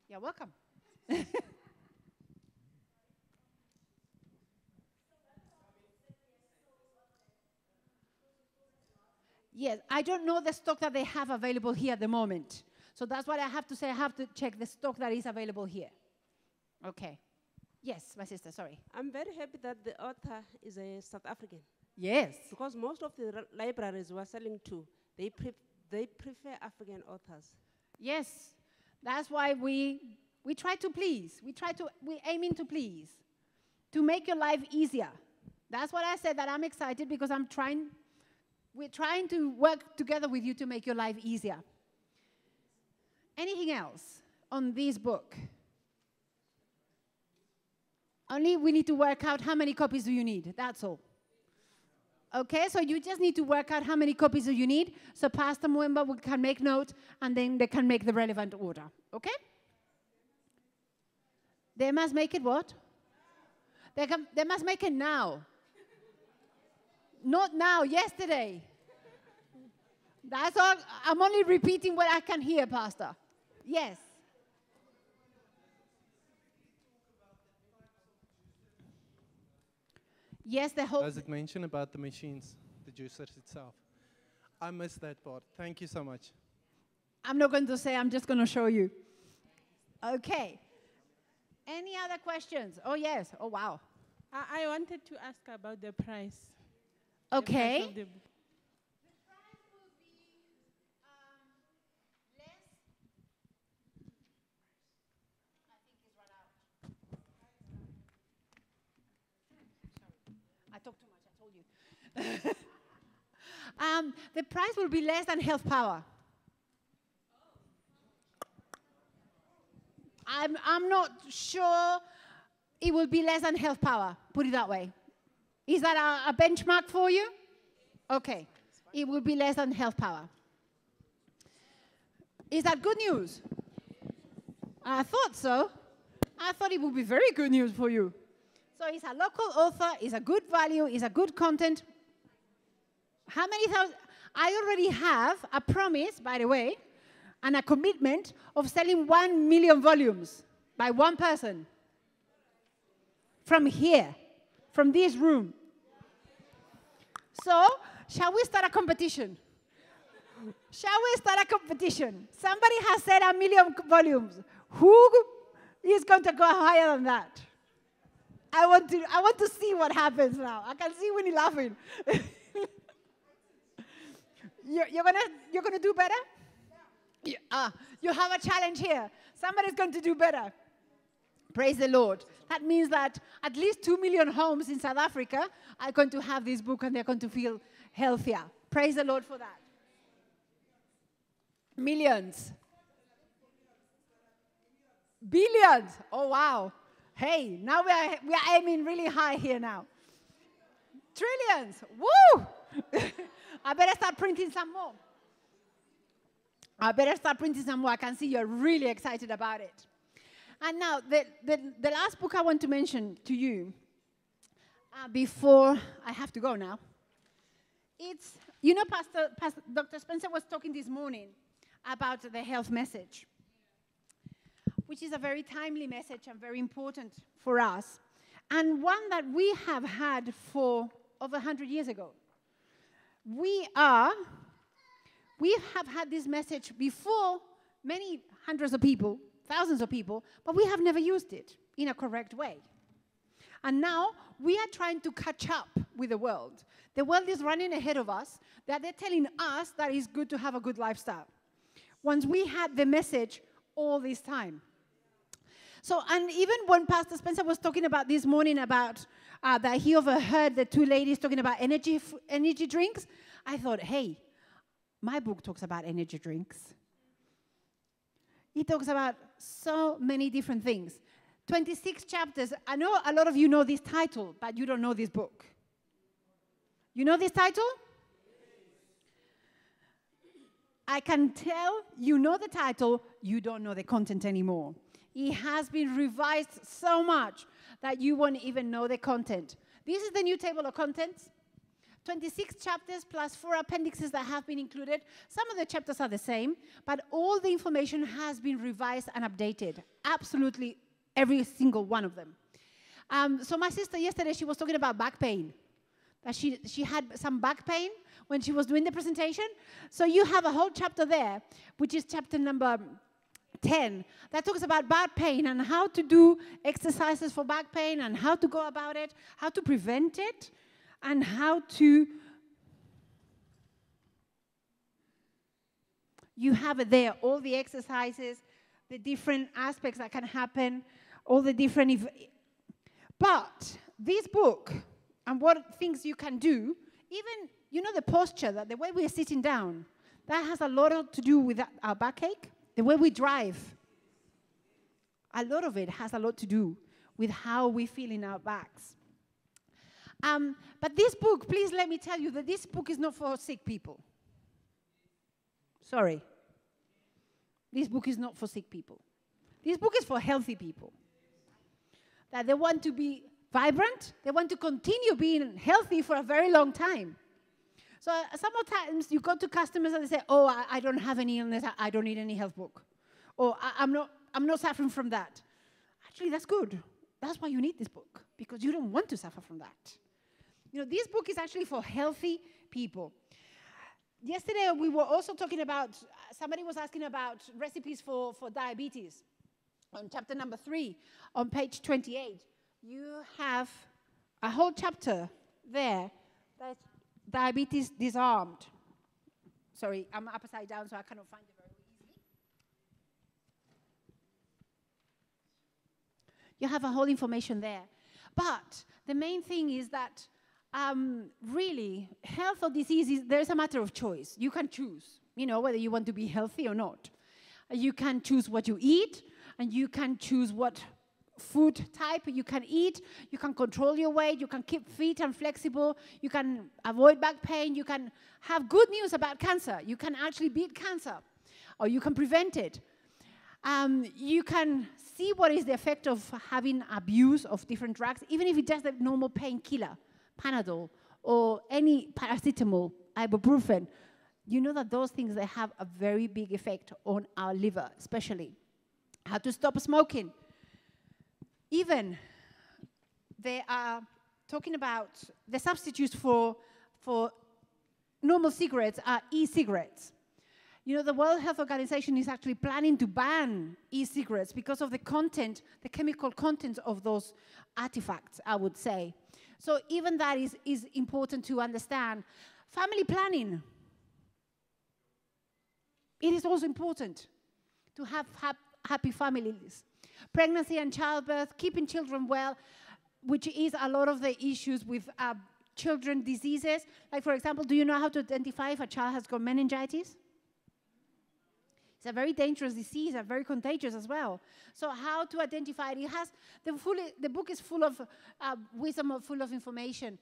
You're welcome. Yes, I don't know the stock that they have available here at the moment. So that's what I have to say. I have to check the stock that is available here. Okay. Yes, my sister, sorry. I'm very happy that the author is a South African. Yes. Because most of the libraries we're selling to, they prefer African authors. Yes. That's why we try to please. We're aiming to please, to make your life easier. That's what I said, that I'm excited because we're trying to work together with you to make your life easier. Anything else on this book? Only we need to work out how many copies do you need, that's all. Okay, so you just need to work out how many copies do you need, so Pastor Mwemba can make note, and then they can make the relevant order, okay? They must make it what? They must make it now. Not now, yesterday. That's all. I'm only repeating what I can hear, Pastor. Yes. Yes, the whole... Does it mention about the machines, the juicers itself? I missed that part. Thank you so much. I'm not going to say, I'm just going to show you. Okay. Any other questions? Oh, yes. Oh, wow. I wanted to ask about the price. Okay. The price of the book. I talk too much, I told you. The price will be less than Health Power. I'm not sure it will be less than Health Power, put it that way. Is that a benchmark for you? Okay. It will be less than Health Power. Is that good news? I thought so. I thought it would be very good news for you. So it's a local author, it's a good value, it's a good content. How many thousand? I already have a promise, by the way, and a commitment of selling 1 million volumes by one person. From here, from this room. So, shall we start a competition? Shall we start a competition? Somebody has said 1 million volumes. Who is going to go higher than that? I want to see what happens now. I can see Winnie laughing. You're gonna do better? You have a challenge here. Somebody's going to do better. Praise the Lord. That means that at least 2 million homes in South Africa are going to have this book and they're going to feel healthier. Praise the Lord for that. Millions. Billions. Oh, wow. Hey, now we are aiming really high here now. Trillions. Woo! I better start printing some more. I can see you're really excited about it. And now, the last book I want to mention to you, before I have to go now, it's, you know, Dr. Spencer was talking this morning about the health message, which is a very timely message and very important for us, and one that we have had for over 100 years ago. We have had this message before many hundreds of people, thousands of people, but we have never used it in a correct way. And now we are trying to catch up with the world. The world is running ahead of us, that they're telling us that it's good to have a good lifestyle. Once we had the message all this time. So, and even when Pastor Spencer was talking about this morning about that he overheard the two ladies talking about energy drinks, I thought, hey, my book talks about energy drinks. It talks about so many different things. 26 chapters. I know a lot of you know this title, but you don't know this book. You know this title? I can tell you know the title, you don't know the content anymore. It has been revised so much that you won't even know the content. This is the new table of contents. 26 chapters plus 4 appendixes that have been included. Some of the chapters are the same, but all the information has been revised and updated. Absolutely every single one of them. So my sister yesterday, she was talking about back pain. That she had some back pain when she was doing the presentation. So you have a whole chapter there, which is chapter number 10, that talks about back pain and how to do exercises for back pain and how to go about it, how to prevent it, and how to... You have it there, all the exercises, the different aspects that can happen, all the different... But this book, and what things you can do, even, you know, the posture, that the way we're sitting down, that has a lot to do with our backache. The way we drive, a lot of it has a lot to do with how we feel in our backs. But this book, please let me tell you that this book is not for sick people. Sorry. This book is not for sick people. This book is for healthy people. That they want to be vibrant, they want to continue being healthy for a very long time. So sometimes you go to customers and they say, oh, I don't have any illness, I don't need any health book. Or I'm not suffering from that. Actually, that's good. That's why you need this book, because you don't want to suffer from that. You know, this book is actually for healthy people. yesterday we were also talking about, somebody was asking about recipes for diabetes. On chapter number 3, on page 28, you have a whole chapter there that's diabetes disarmed. Sorry, I'm upside down, so I cannot find it very easily. You have a whole information there. But the main thing is that really, health or disease, there's a matter of choice. You can choose, whether you want to be healthy or not. You can choose what you eat, and you can choose what food type you can eat. You can control your weight. You can keep fit and flexible. You can avoid back pain. You can have good news about cancer. You can actually beat cancer, or you can prevent it. You can see what is the effect of having abuse of different drugs, even if it's just a normal painkiller, Panadol, or any paracetamol, ibuprofen. You know that those things, they have a very big effect on our liver, especially. How to stop smoking. Even they are talking about the substitutes for normal cigarettes are e-cigarettes. The World Health Organization is actually planning to ban e-cigarettes because of the content, the chemical content of those artifacts, I would say. So even that is important to understand. Family planning. It is also important to have happy families. Pregnancy and childbirth, keeping children well, which is a lot of the issues with children diseases. Like, for example, do you know how to identify if a child has got meningitis? It's a very dangerous disease and very contagious as well. So how to identify it? It has the book is full of wisdom, full of information.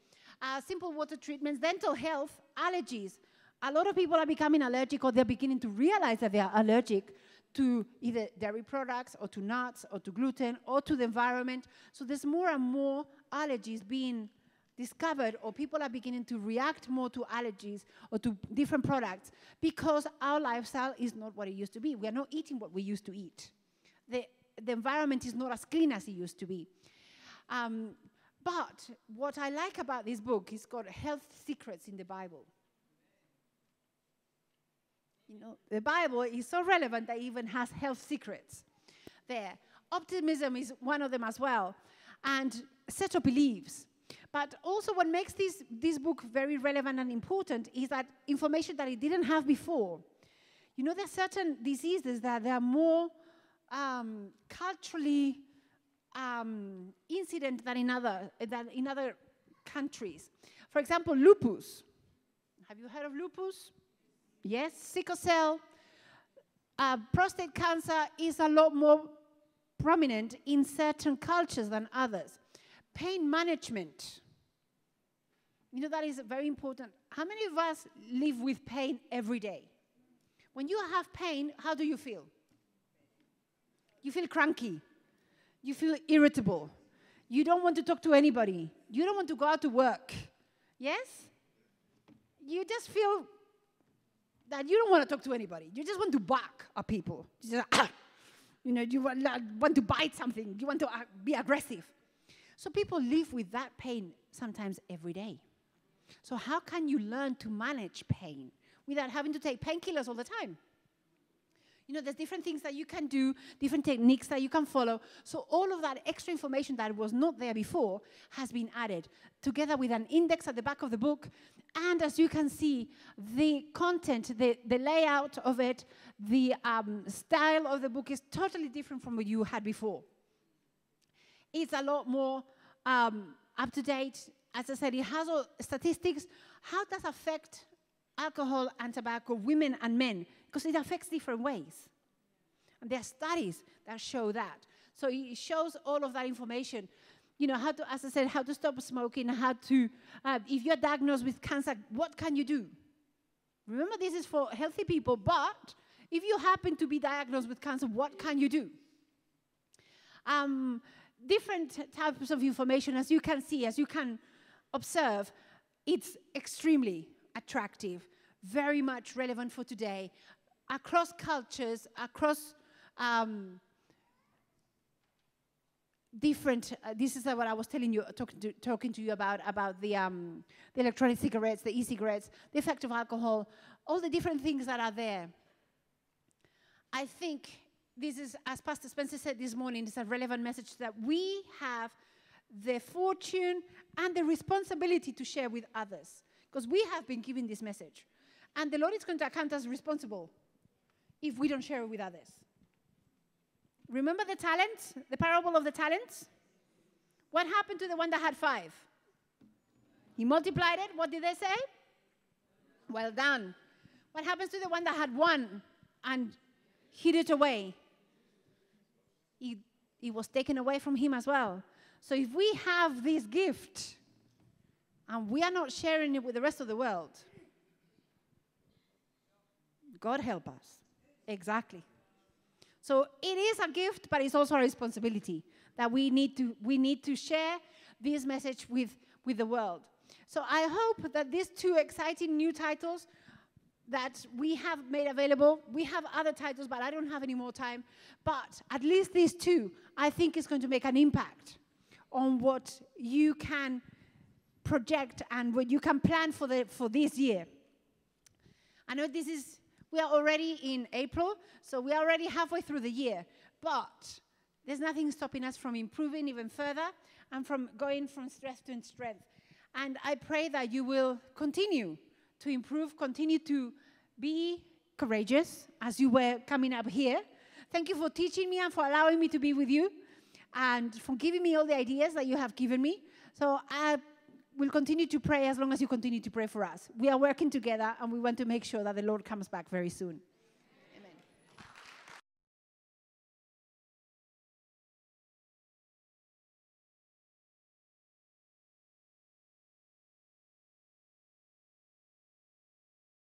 Simple water treatments, dental health, allergies. A lot of people are becoming allergic, or they're beginning to realize that they are allergic to either dairy products or to nuts or to gluten or to the environment. So there's more and more allergies being discovered, or people are beginning to react more to allergies or to different products because our lifestyle is not what it used to be. We are not eating what we used to eat. The environment is not as clean as it used to be. But what I like about this book is got health secrets in the Bible. The Bible is so relevant that it even has health secrets there. Optimism is one of them as well, and set of beliefs. But also what makes this book very relevant and important is that information that it didn't have before. There are certain diseases that they are more culturally incident than in other countries. For example, lupus. Have you heard of lupus? Yes, sickle cell. Prostate cancer is a lot more prominent in certain cultures than others. Pain management. That is very important. How many of us live with pain every day? When you have pain, how do you feel? You feel cranky. You feel irritable. You don't want to talk to anybody. You don't want to go out to work. Yes? You just feel that you don't want to talk to anybody. You just want to bark at people. You want to bite something. You want to be aggressive. So people live with that pain sometimes every day. So how can you learn to manage pain without having to take painkillers all the time? There's different things that you can do, different techniques that you can follow. So all of that extra information that was not there before has been added, together with an index at the back of the book. And as you can see, the content, the layout of it, the style of the book is totally different from what you had before. It's a lot more up-to-date. As I said, it has all statistics. How does it affect alcohol and tobacco, women and men? Because it affects different ways. And there are studies that show that. So it shows all of that information. How to, as I said, how to stop smoking, how to, if you're diagnosed with cancer, what can you do? Remember, this is for healthy people, but if you happen to be diagnosed with cancer, what can you do? Different types of information, as you can see, as you can observe, it's extremely attractive, very much relevant for today, across cultures, across different, this is what I was telling you, talking to you about the electronic cigarettes, the e-cigarettes, the effect of alcohol, all the different things that are there. I think this is, as Pastor Spencer said this morning, it's a relevant message that we have the fortune and the responsibility to share with others, because we have been given this message. And the Lord is going to account us responsible if we don't share it with others. Remember the talents, the parable of the talents? What happened to the one that had 5? He multiplied it. What did they say? Well done. What happens to the one that had 1 and hid it away? It was taken away from him as well. So if we have this gift and we are not sharing it with the rest of the world, God help us. Exactly. So it is a gift, but it's also a responsibility that we need to share this message with the world. So I hope that these 2 exciting new titles that we have made available, we have other titles, but I don't have any more time, but at least these 2, I think is going to make an impact on what you can project and what you can plan for this year. I know we are already in April, so we are already halfway through the year. But there's nothing stopping us from improving even further and from going from strength to strength. And I pray that you will continue to improve, continue to be courageous as you were coming up here. Thank you for teaching me and for allowing me to be with you and for giving me all the ideas that you have given me. So I will continue to pray as long as you continue to pray for us. We are working together, and we want to make sure that the Lord comes back very soon.